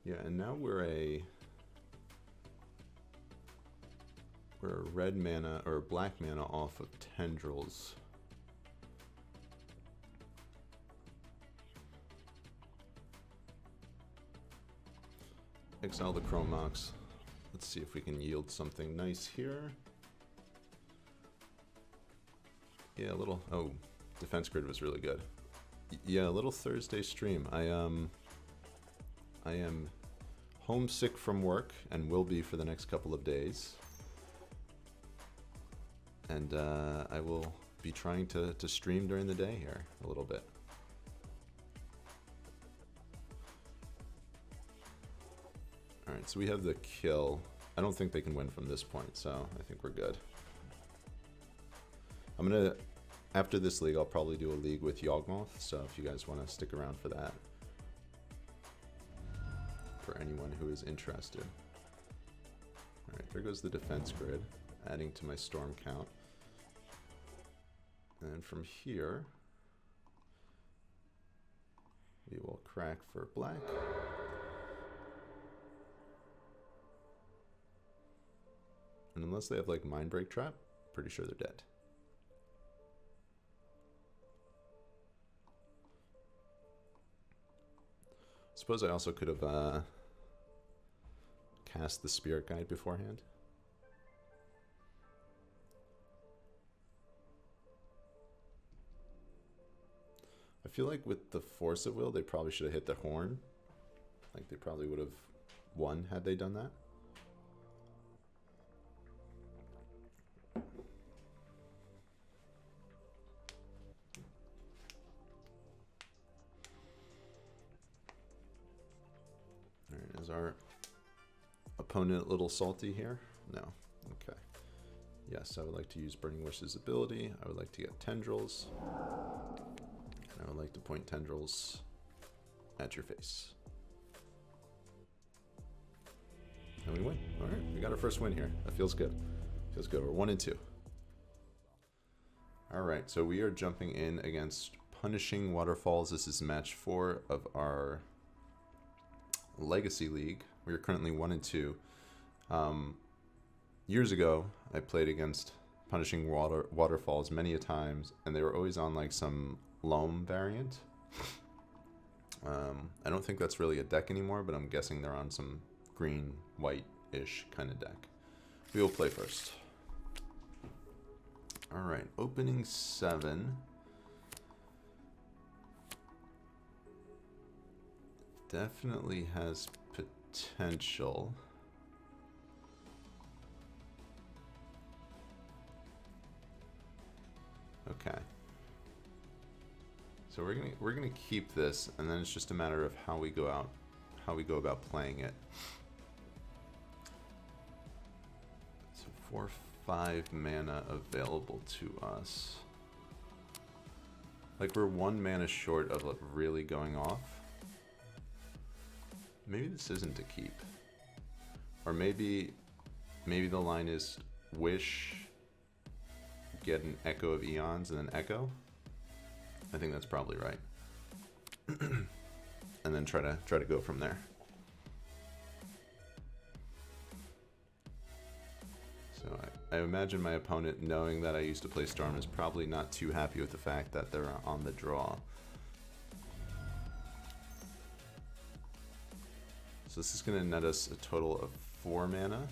Yeah, and now we're a red mana or black mana off of Tendrils. Exile the Chromox. Let's see if we can yield something nice here. Yeah, a little. Oh, Defense Grid was really good. Yeah, a little Thursday stream. I am homesick from work and will be for the next couple of days. And I will be trying to stream during the day here a little bit. Alright, so we have the kill. I don't think they can win from this point, so I think we're good. I'm gonna, after this league, I'll probably do a league with Yawgmoth, so if you guys want to stick around for that. For anyone who is interested. Alright, there goes the defense grid, adding to my storm count. And from here, we will crack for black. And unless they have like Mind Break Trap, pretty sure they're dead. Suppose I also could have cast the Spirit Guide beforehand. I feel like with the Force of Will, they probably should have hit the horn. Like they probably would have won had they done that. Alright, is our opponent a little salty here? No. Okay. Yes, I would like to use Burning Wish's ability. I would like to get Tendrils. And I would like to point Tendrils at your face. And we win. Alright, we got our first win here. That feels good. Feels good. We're 1 and 2. Alright, so we are jumping in against Punishing Waterfalls. This is match 4 of our Legacy League. We are currently 1 and 2. Years ago, I played against Punishing Waterfalls many a times, and they were always on like some Loam variant. I don't think that's really a deck anymore, but I'm guessing they're on some green, white-ish kind of deck. We will play first. Alright, opening 7. Definitely has potential. Okay, So we're gonna keep this, and then it's just a matter of how we go about playing it. So 4-5 mana available to us. Like, we're 1 mana short of like really going off. Maybe this isn't to keep. Or maybe the line is Wish, get an Echo of Eons, and then Echo. I think that's probably right. And then try to go from there. So I imagine my opponent, knowing that I used to play Storm, is probably not too happy with the fact that they're on the draw. So this is going to net us a total of 4 mana.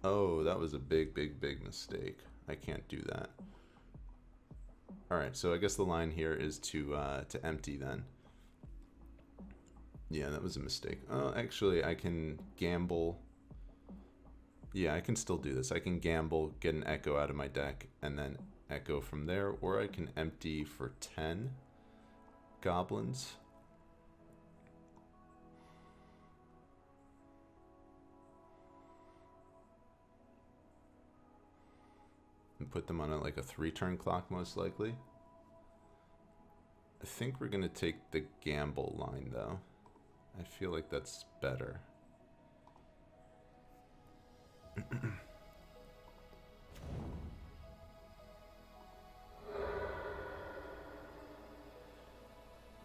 Oh, that was a big mistake. I can't do that. Alright, so I guess the line here is to empty then. Yeah, that was a mistake. Oh, actually, I can gamble. Yeah, I can still do this. I can gamble, get an Echo out of my deck, and then Echo from there, or I can empty for 10 goblins. And put them on like a 3-turn clock, most likely. I think we're going to take the gamble line, though. I feel like that's better.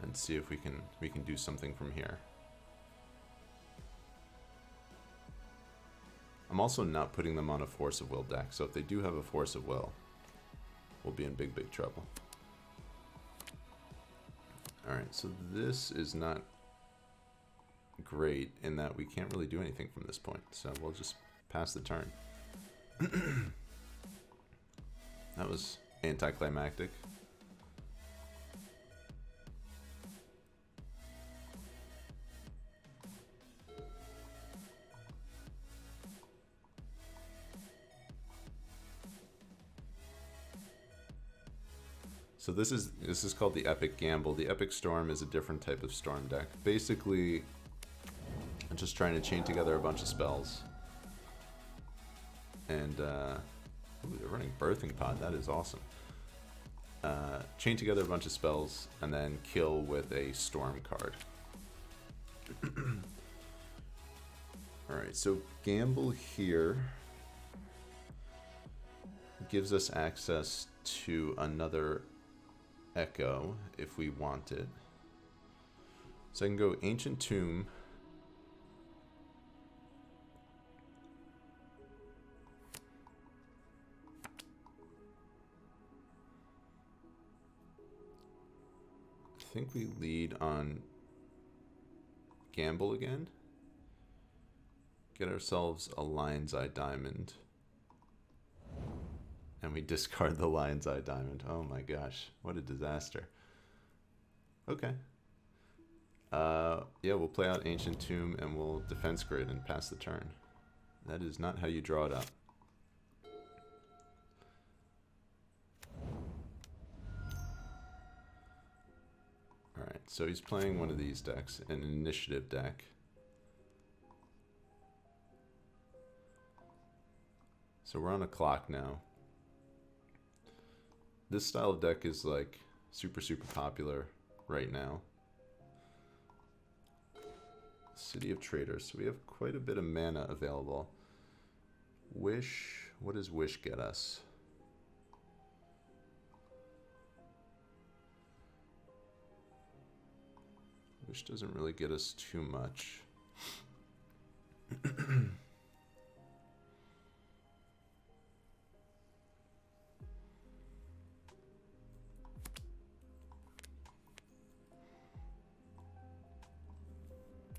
And see if we can do something from here. I'm also not putting them on a Force of Will deck, so if they do have a Force of Will, we'll be in big trouble. Alright, so this is not great in that we can't really do anything from this point, so we'll just pass the turn. That was anticlimactic. So this is called the Epic Gamble. The Epic Storm is a different type of Storm deck. Basically, I'm just trying to chain together a bunch of spells. And, ooh, they're running Birthing Pod. That is awesome. Chain together a bunch of spells and then kill with a Storm card. Alright, so Gamble here gives us access to another Echo if we want it. So I can go Ancient Tomb. I think we lead on Gamble again. Get ourselves a Lion's Eye Diamond. And we discard the Lion's Eye Diamond. Oh my gosh, what a disaster. Okay. Yeah, we'll play out Ancient Tomb and we'll Defense Grid and pass the turn. That is not how you draw it up. Alright, so he's playing one of these decks, an initiative deck. So we're on a clock now. This style of deck is like super popular right now. City of Traders. So we have quite a bit of mana available. Wish. What does Wish get us? Wish doesn't really get us too much.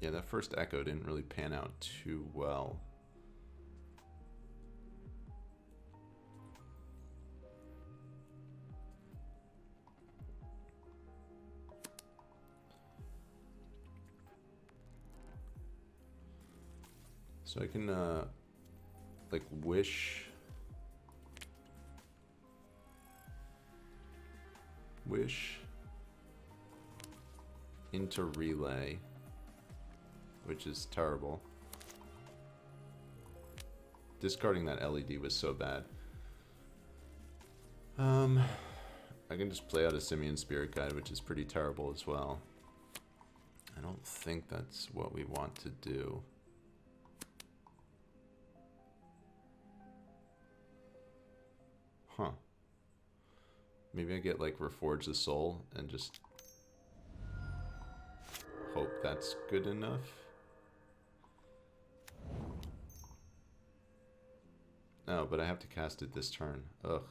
Yeah, that first Echo didn't really pan out too well. So I can, like, wish into relay, which is terrible. Discarding that LED was so bad. I can just play out a Simian Spirit Guide, which is pretty terrible as well. I don't think that's what we want to do. Huh. Maybe I get, like, Reforge the Soul and just hope that's good enough. No, but I have to cast it this turn. Ugh.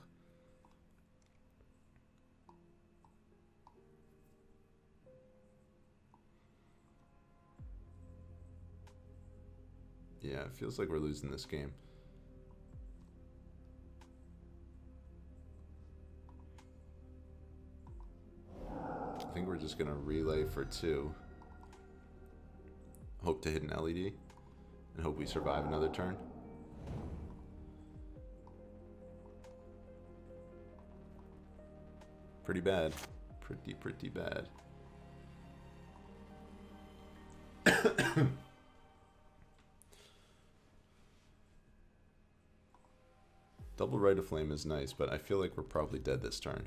Yeah, it feels like we're losing this game. I think we're just gonna relay for 2. Hope to hit an LED and hope we survive another turn. Pretty bad. Pretty bad. Double Rite of Flame is nice, but I feel like we're probably dead this turn.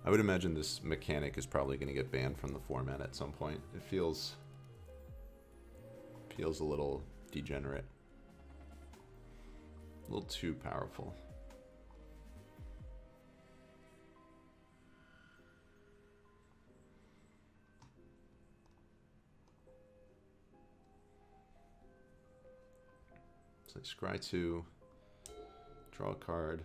I would imagine this mechanic is probably going to get banned from the format at some point. It feels a little degenerate. A little too powerful. So scry 2, draw a card.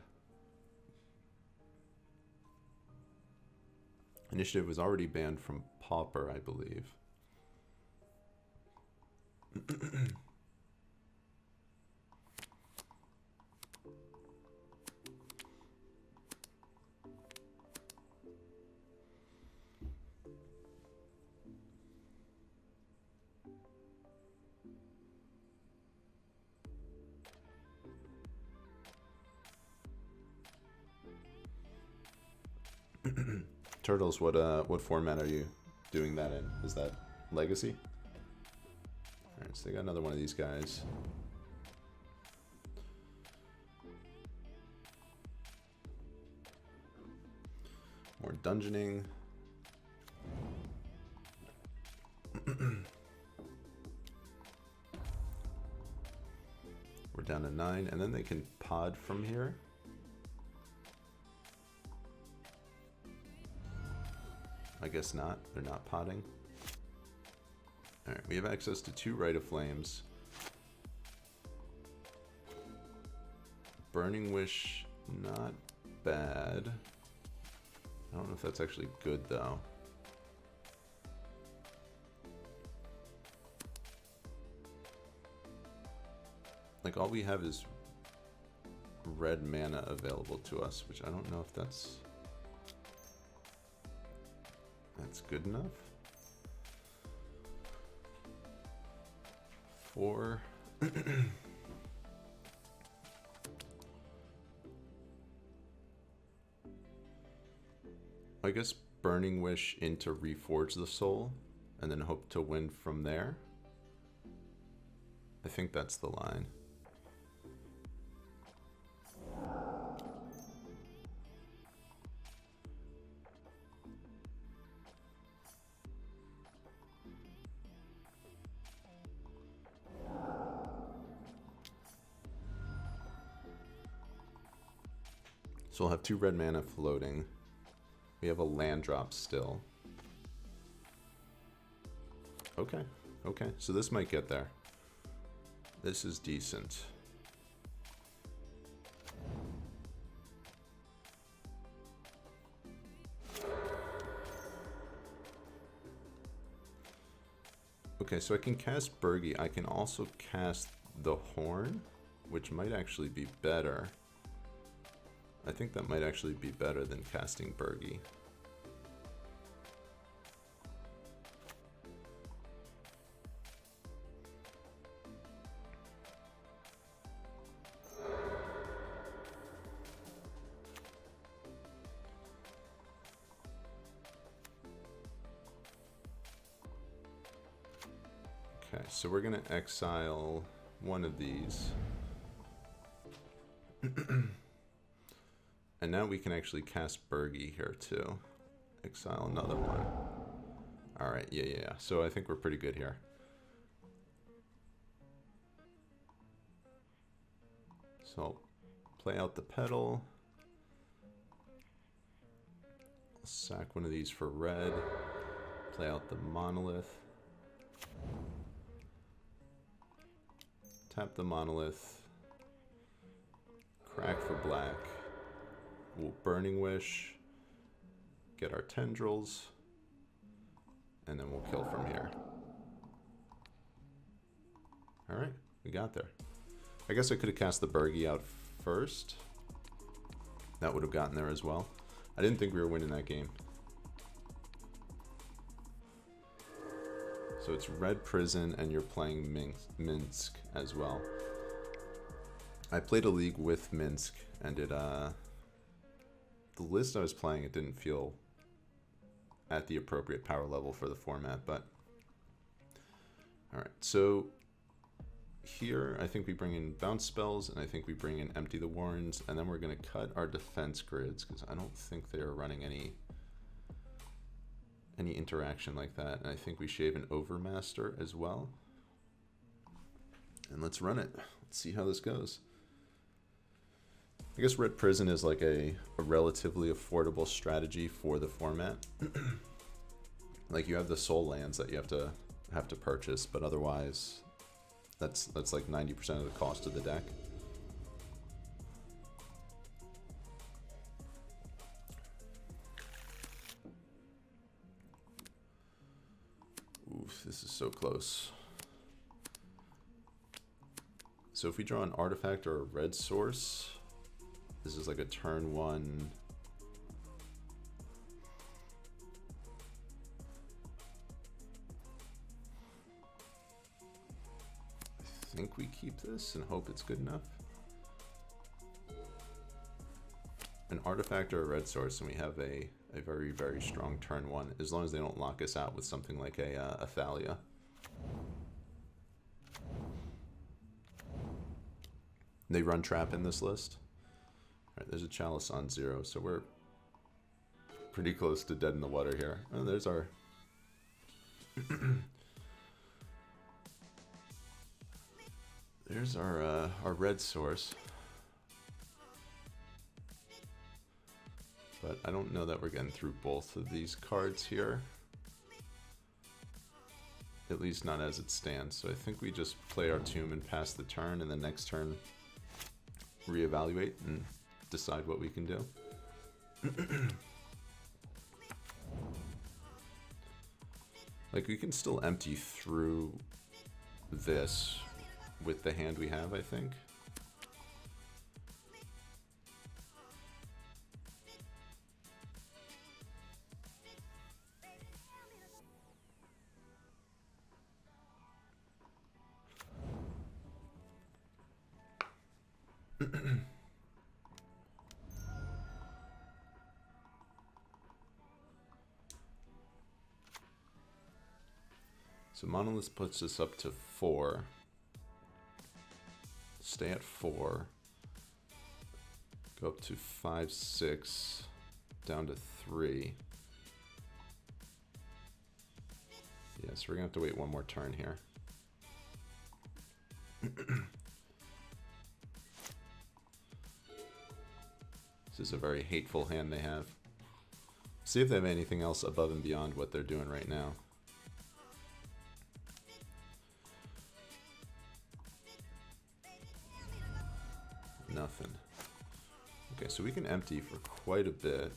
Initiative was already banned from Pauper, I believe. Turtles, what format are you doing that in? Is that Legacy? Alright, so they got another one of these guys. More dungeoning. We're down to 9, and then they can pod from here. I guess not. They're not potting. Alright, we have access to 2 Rite of Flames. Burning Wish, not bad. I don't know if that's actually good, though. Like, all we have is red mana available to us, which I don't know if that's good enough. 4. I guess Burning Wish into Reforge the Soul, and then hope to win from there. I think that's the line. So we'll have 2 red mana floating. We have a land drop still. Okay, okay. So this might get there. This is decent. Okay, so I can cast Bergie. I can also cast the Horn, which might actually be better. I think that might actually be better than casting Bergie. Okay, so we're gonna exile one of these. And now we can actually cast Bergie here too. Exile another one. Alright, yeah. So I think we're pretty good here. So I'll play out the Petal. I'll sack one of these for red. Play out the Monolith. Tap the Monolith. Crack for black. We'll Burning Wish. Get our Tendrils. And then we'll kill from here. Alright, we got there. I guess I could have cast the Bergie out first. That would have gotten there as well. I didn't think we were winning that game. So it's Red Prison and you're playing Minsk as well. I played a league with Minsk and it, the list I was playing, it didn't feel at the appropriate power level for the format, but alright, so here I think we bring in bounce spells and I think we bring in Empty the Warrens, and then we're going to cut our defense grids because I don't think they are running any interaction like that, and I think we shave an Overmaster as well. And let's run it. Let's see how this goes. I guess Red Prison is like a relatively affordable strategy for the format. Like you have the soul lands that you have to purchase, but otherwise that's like 90% of the cost of the deck. Oof, this is so close. So if we draw an artifact or a red source, this is like a turn one. I think we keep this and hope it's good enough. An artifact or a red source, and we have a very, very strong turn one, as long as they don't lock us out with something like a Thalia. They run trap in this list. Alright, there's a Chalice on 0, so we're pretty close to dead in the water here. Oh, there's our... there's our red source. But I don't know that we're getting through both of these cards here. At least not as it stands. So I think we just play our tomb and pass the turn, and the next turn reevaluate and decide what we can do. Like we can still empty through this with the hand we have, I think. So Monolith puts us up to 4. Stay at 4. Go up to 5, 6, down to 3. Yeah, so we're gonna have to wait one more turn here. This is a very hateful hand they have. See if they have anything else above and beyond what they're doing right now. Nothing. Okay, so we can empty for quite a bit.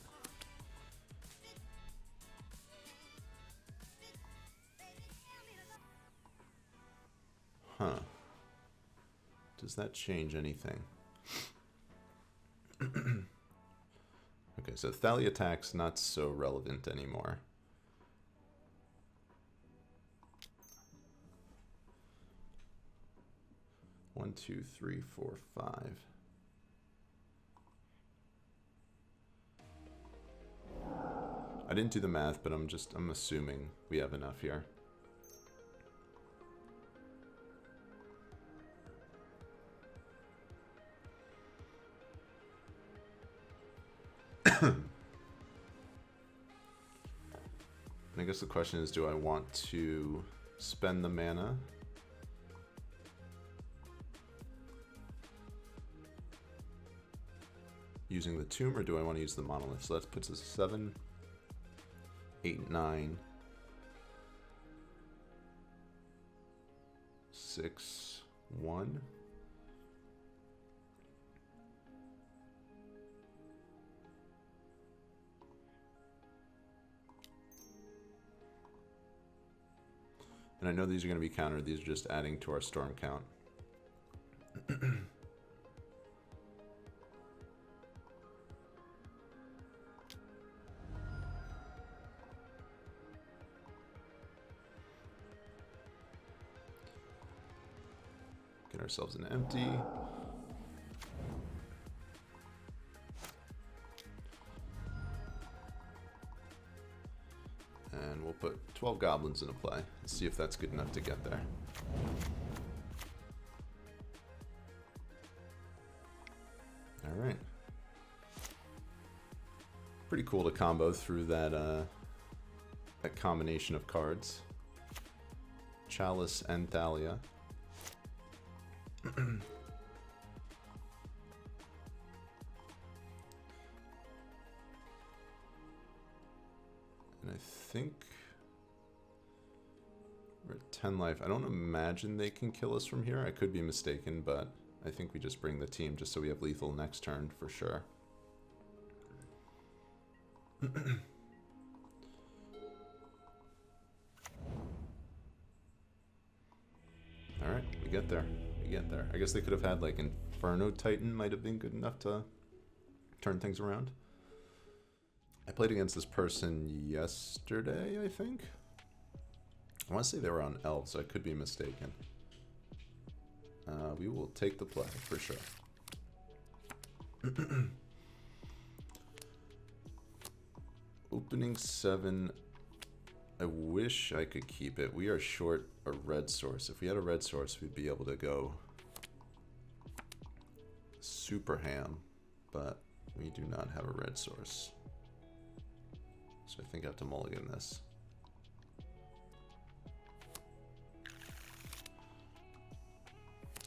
Huh. Does that change anything? So Thalia attack's not so relevant anymore. One, two, three, four, five. I didn't do the math, but I'm assuming we have enough here. And I guess the question is, do I want to spend the mana using the tomb, or do I want to use the monolith? So that puts us 7, 8, 9, 6, 1. And I know these are going to be countered. These are just adding to our storm count. Get ourselves an empty. And we'll put 12 goblins into play. Let's see if that's good enough to get there. Alright. Pretty cool to combo through that combination of cards. Chalice and Thalia. And I think we're at 10 life. I don't imagine they can kill us from here. I could be mistaken, but I think we just bring the team just so we have lethal next turn for sure. Alright, we get there. We get there. I guess they could have had like Inferno Titan might have been good enough to turn things around. I played against this person yesterday, I think. I want to say they were on Elves, so I could be mistaken. We will take the play for sure. Opening 7. I wish I could keep it. We are short a red source. If we had a red source, we'd be able to go super ham, but we do not have a red source. So I think I have to mulligan this.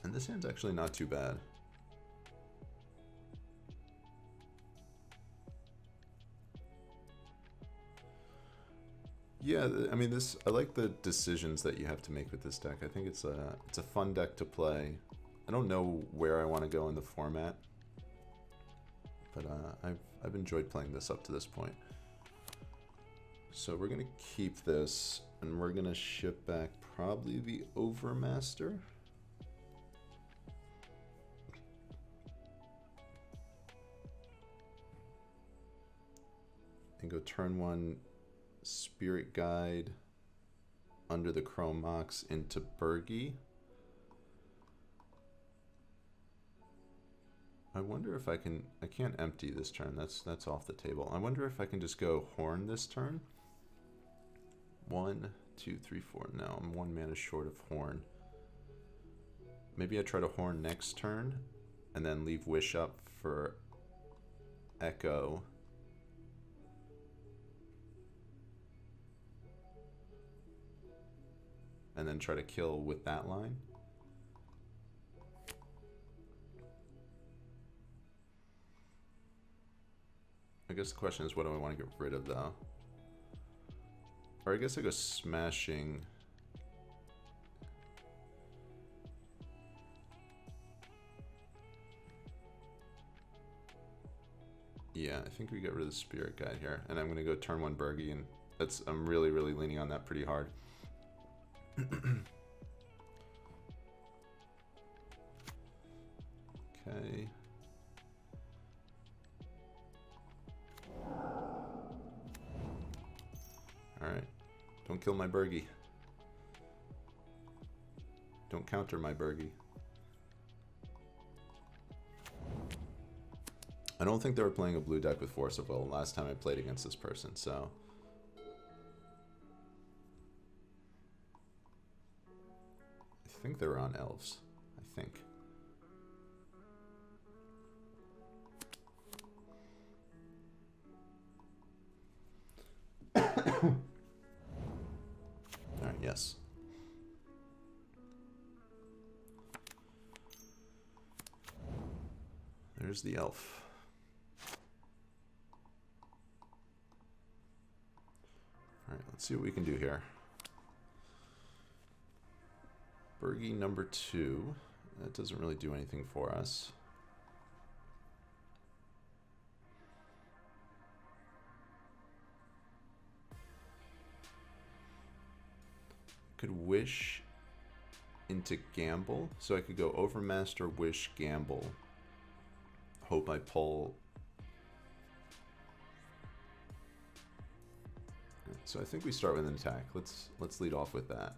And this hand's actually not too bad. Yeah, I mean I like the decisions that you have to make with this deck. I think it's a fun deck to play. I don't know where I want to go in the format, but I've enjoyed playing this up to this point. So we're gonna keep this, and we're gonna ship back probably the Overmaster. And go turn 1 Spirit Guide under the Chrome Mox into Bergie. I wonder if I can't empty this turn. That's off the table. I wonder if I can just go Horn this turn. 1, 2, 3, 4. No, I'm 1 mana short of Horn. Maybe I try to Horn next turn and then leave Wish up for Echo. And then try to kill with that line. I guess the question is, what do I want to get rid of though? Or I guess I go smashing. Yeah, I think we get rid of the Spirit Guide here. And I'm going to go turn 1 Bergie, and I'm really leaning on that pretty hard. Okay. Don't kill my Bergie. Don't counter my Bergie. I don't think they were playing a blue deck with Force of Will last time I played against this person, so... I think they were on Elves. I think. Alright, yes. There's the elf. Alright, let's see what we can do here. Bergie number 2. That doesn't really do anything for us. Could wish into gamble, so I could go Overmaster, wish, gamble. Hope I pull. So I think we start with an attack. Let's lead off with that.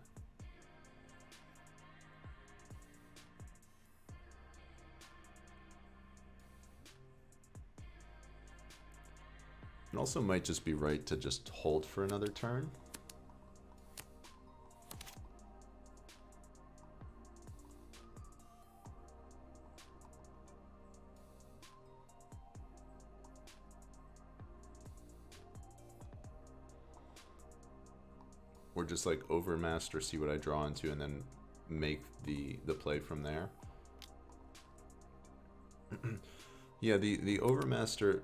It also might just be right to just hold for another turn. Or just like Overmaster, see what I draw into, and then make the play from there. Yeah, the Overmaster.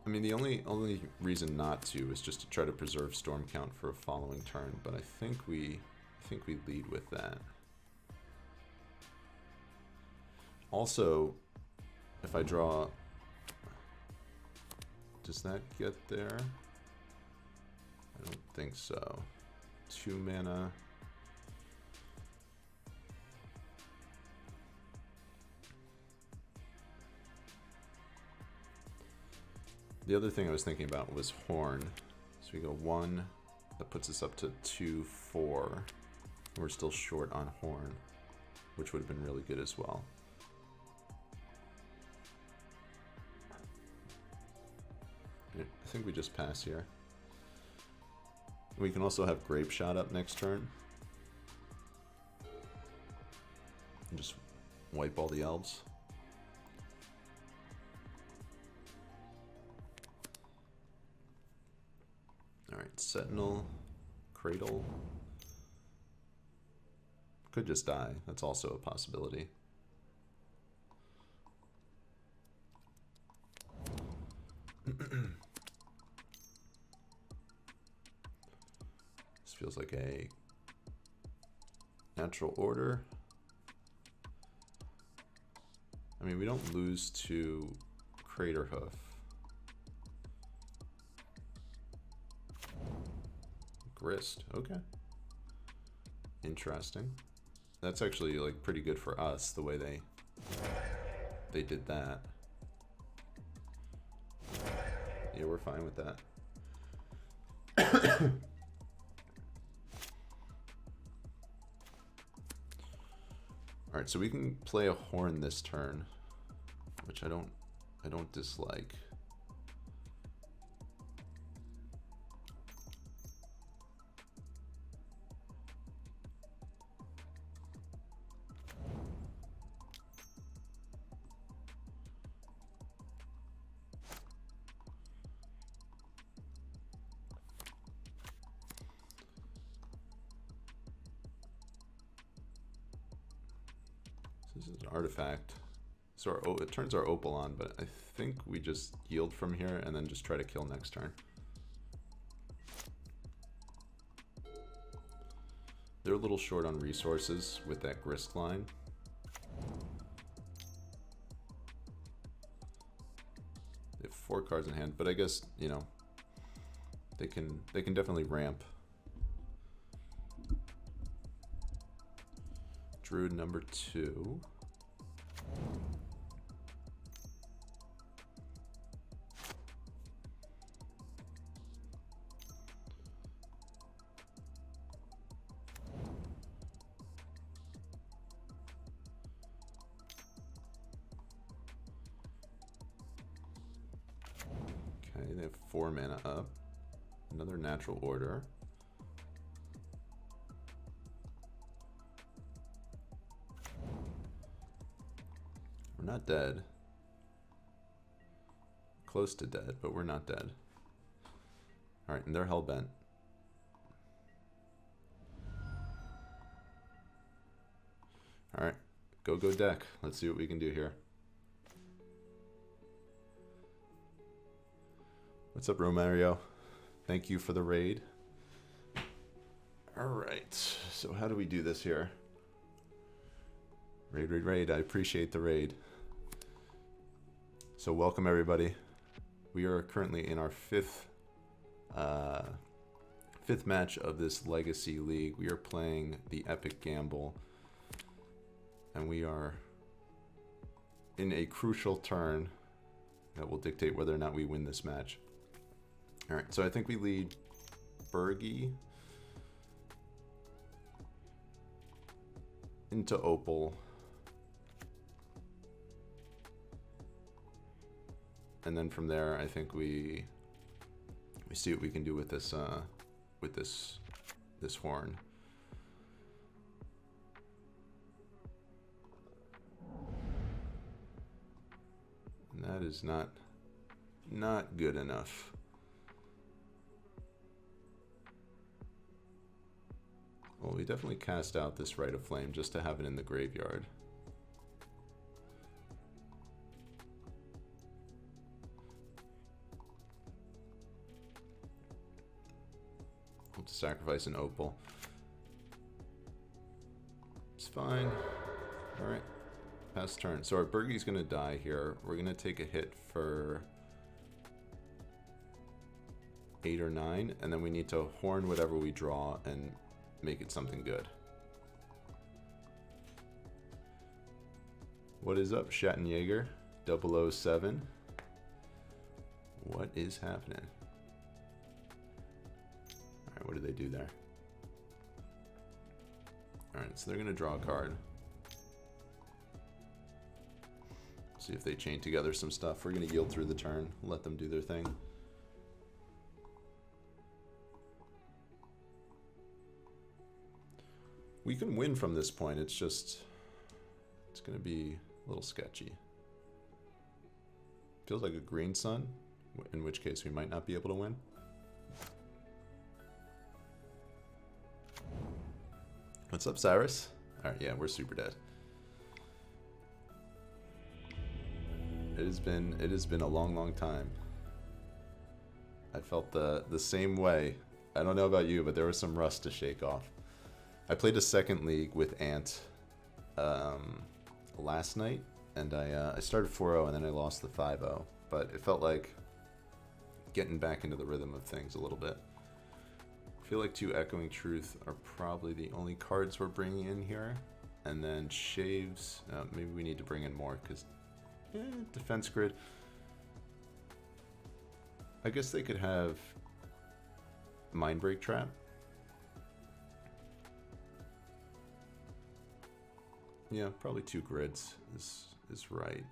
I mean, the only reason not to is just to try to preserve storm count for a following turn. But I think we lead with that. Also, if I draw, does that get there? I don't think so. 2 mana. The other thing I was thinking about was Horn. So we go 1, that puts us up to 2, 4. We're still short on Horn, which would have been really good as well. I think we just pass here. We can also have Grape Shot up next turn. And just wipe all the elves. Alright, Sentinel, Cradle. Could just die. That's also a possibility. This feels like a natural order. I mean, we don't lose to Crater Hoof. Grist, okay. Interesting. That's actually like pretty good for us, the way they did that. Yeah, we're fine with that. Alright, so we can play a Horn this turn, which I don't dislike. This is an artifact. So it turns our Opal on, but I think we just yield from here and then just try to kill next turn. They're a little short on resources with that Grist line. They have 4 cards in hand, but I guess, you know, they can definitely ramp. Druid number 2. Okay, they have 4 mana up. Another natural order. We're not dead. Close to dead, but we're not dead. Alright, and they're hellbent. Alright, go deck. Let's see what we can do here. What's up, Romario? Thank you for the raid. Alright, so how do we do this here? Raid. I appreciate the raid. So welcome, everybody. We are currently in our fifth match of this Legacy League. We are playing the Epic Gamble. And we are in a crucial turn that will dictate whether or not we win this match. Alright, so I think we lead Bergie into Opal. And then from there, I think we see what we can do with this this horn. And that is not good enough. Well, we definitely cast out this Rite of Flame just to have it in the graveyard. We'll sacrifice an Opal. It's fine. Alright. Pass turn. So our Bergie's gonna die here. We're gonna take a hit for 8 or 9, and then we need to horn whatever we draw and make it something good. What is up, Schattenjäger 007? What is happening? Alright, what do they do there? Alright, so they're gonna draw a card. See if they chain together some stuff. We're gonna yield through the turn, let them do their thing. We can win from this point, it's gonna be a little sketchy. Feels like a green sun, in which case we might not be able to win. What's up, Cyrus? Alright, yeah, we're super dead. It has been a long time. I felt the same way. I don't know about you, but there was some rust to shake off. I played a second league with Ant last night, and I started 4-0 and then I lost the 5-0. But it felt like getting back into the rhythm of things a little bit. I feel like 2 Echoing Truth are probably the only cards we're bringing in here. And then Shaves, maybe we need to bring in more, because Defense Grid. I guess they could have Mindbreak Trap. Yeah, probably 2 grids is right.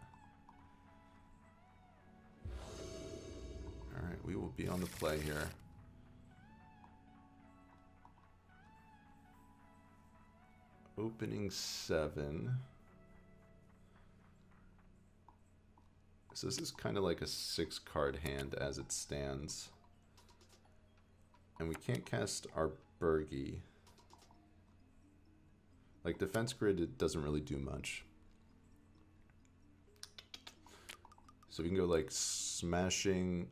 Alright, we will be on the play here. Opening 7. So this is kind of like a 6-card hand as it stands. And we can't cast our Bergie. Like Defense Grid, it doesn't really do much. So we can go like smashing,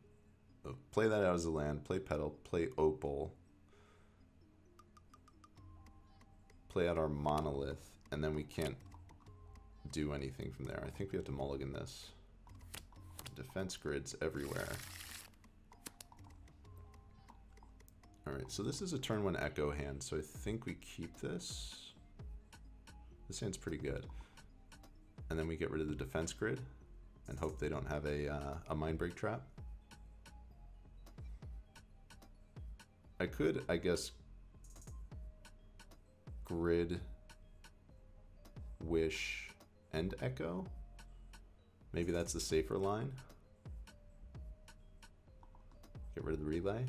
play that out as a land, play Petal, play Opal, play out our Monolith, and then we can't do anything from there. I think we have to mulligan this. Defense Grids everywhere. Alright, so this is a turn 1 Echo hand, so I think we keep this. This hand's pretty good. And then we get rid of the Defense Grid and hope they don't have a Mindbreak Trap. I could, I guess, Grid, Wish, and Echo. Maybe that's the safer line. Get rid of the relay.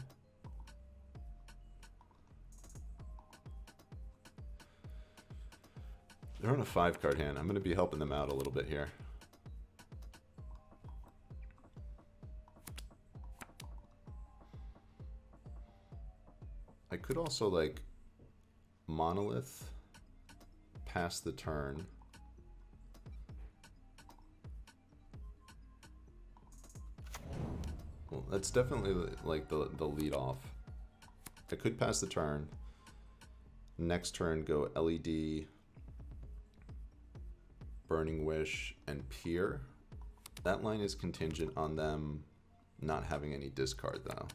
They're on a 5-card hand. I'm going to be helping them out a little bit here. I could also like monolith pass the turn. Well, that's definitely like the lead off. I could pass the turn. Next turn go LED, Burning Wish, and Peer. That line is contingent on them not having any discard though.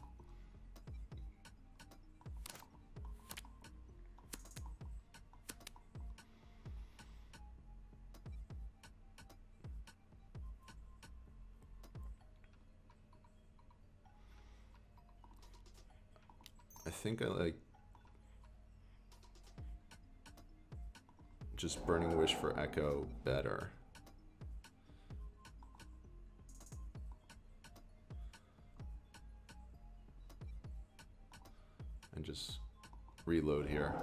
I think I like just Burning Wish for Echo better. And just reload here.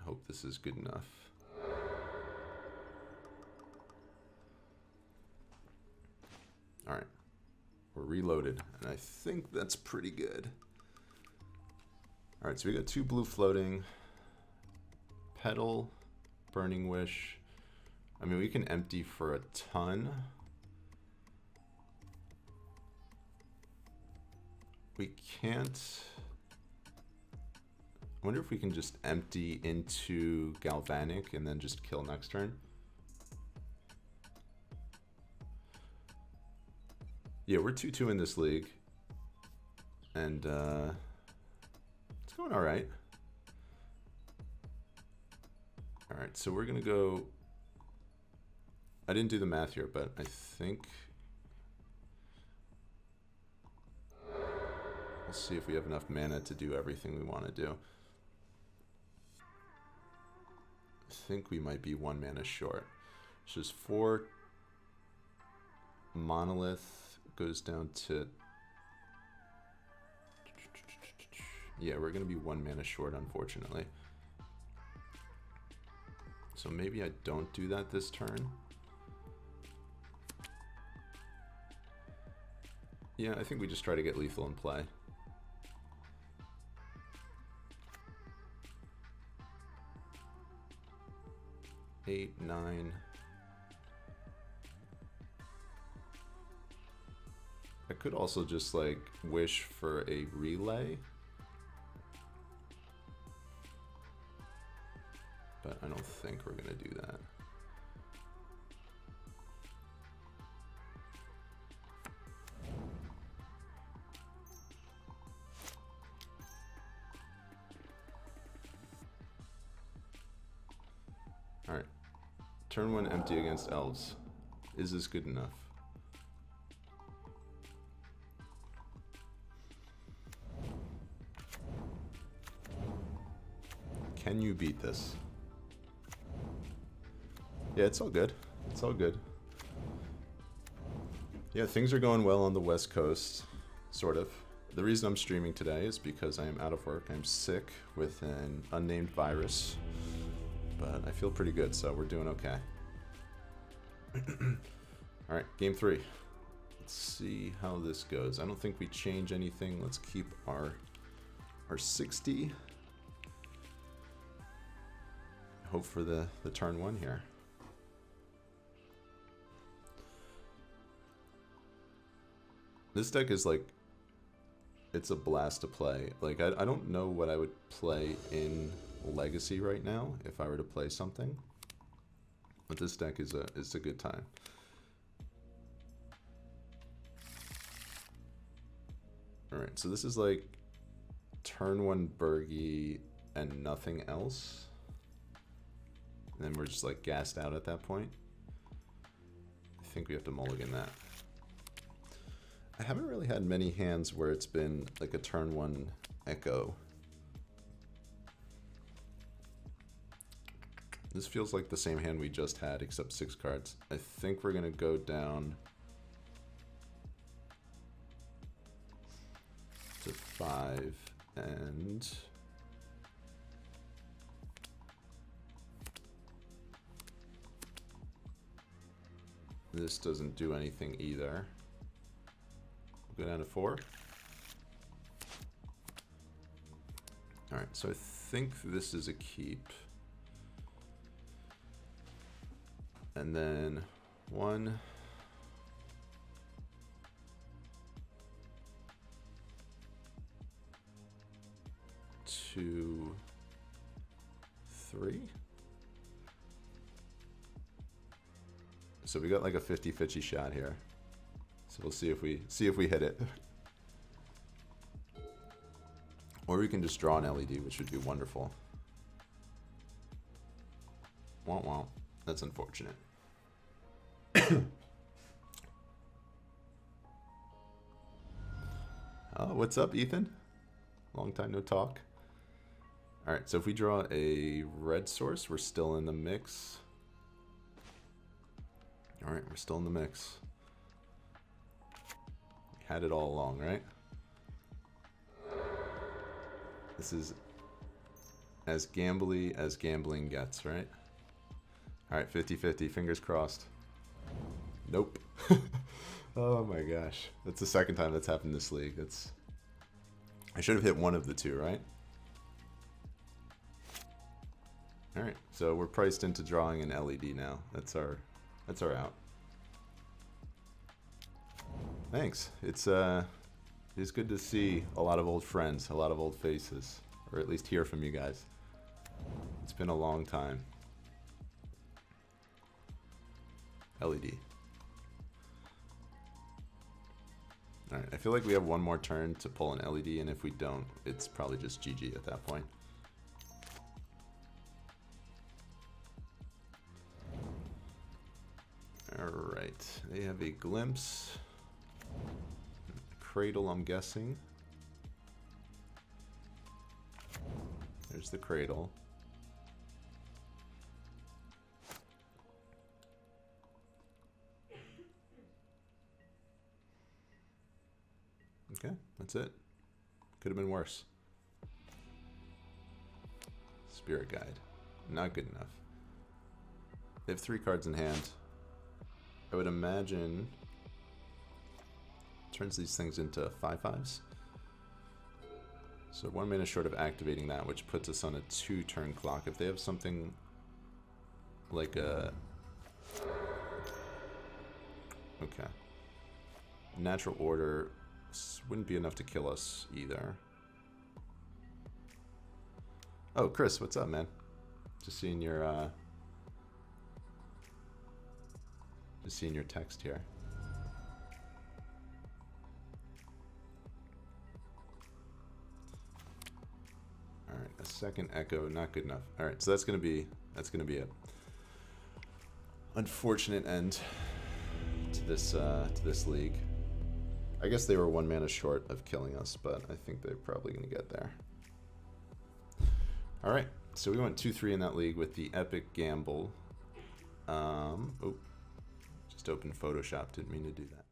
Hope this is good enough. All right. We're reloaded, and I think that's pretty good. All right, so we got 2 blue floating. Petal, Burning Wish. I mean, we can empty for a ton. We can't... I wonder if we can just empty into Galvanic and then just kill next turn. Yeah, we're 2-2 in this league. And it's going all right. All right, so we're going to go... I didn't do the math here, but I think... We'll see if we have enough mana to do everything we want to do. I think we might be 1 mana short. So just 4 Monolith goes down to... Yeah, we're going to be 1 mana short, unfortunately. So maybe I don't do that this turn. Yeah, I think we just try to get lethal in play. Eight, 9. I could also just like wish for a relay. But I don't think we're gonna do that. All right, turn 1 empty against Elves. Is this good enough? Can you beat this? Yeah, it's all good. It's all good. Yeah, things are going well on the West Coast, sort of. The reason I'm streaming today is because I am out of work. I'm sick with an unnamed virus, but I feel pretty good, so we're doing okay. All right, game 3. Let's see how this goes. I don't think we change anything. Let's keep our 60. Hope for the turn 1 here. This deck is like, it's a blast to play. Like, I don't know what I would play in Legacy right now if I were to play something. But this deck is a good time. Alright, so this is like turn 1 Bergie and nothing else. And then we're just like gassed out at that point. I think we have to mulligan that. I haven't really had many hands where it's been like a turn 1 echo. This feels like the same hand we just had, except 6 cards. I think we're gonna go down 5 and this doesn't do anything either. We'll go down to 4. Alright, so I think this is a keep. And then 1, 2, 3. So we got like a 50-50 shot here. So we'll see if we hit it. Or we can just draw an LED, which would be wonderful. Womp womp. That's unfortunate. Oh, what's up, Ethan? Long time no talk. Alright, so if we draw a red source, we're still in the mix. Alright, we're still in the mix. We had it all along, right? This is as gambly as gambling gets, right? Alright, 50-50, fingers crossed. Nope. Oh my gosh. That's the second time that's happened this league. I should have hit one of the two, right? Alright, so we're priced into drawing an LED now. That's our out. Thanks. It's good to see a lot of old friends, a lot of old faces, or at least hear from you guys. It's been a long time. LED. Alright, I feel like we have one more turn to pull an LED, and if we don't, it's probably just GG at that point. Alright, they have a glimpse. Cradle, I'm guessing. There's the cradle. Okay, that's it. Could have been worse. Spirit Guide. Not good enough. They have 3 cards in hand. I would imagine turns these things into 5/5s. So 1 mana short of activating that, which puts us on a 2-turn clock. If they have something like a... Okay. Natural Order wouldn't be enough to kill us either. Oh, Chris, what's up, man? Just seeing your text here. All right, a second echo, not good enough. All right, so that's gonna be it. Unfortunate end to this league. I guess they were 1 mana short of killing us, but I think they're probably gonna get there. All right, so we went 2-3 in that league with the epic gamble. Oh, just opened Photoshop. Didn't mean to do that.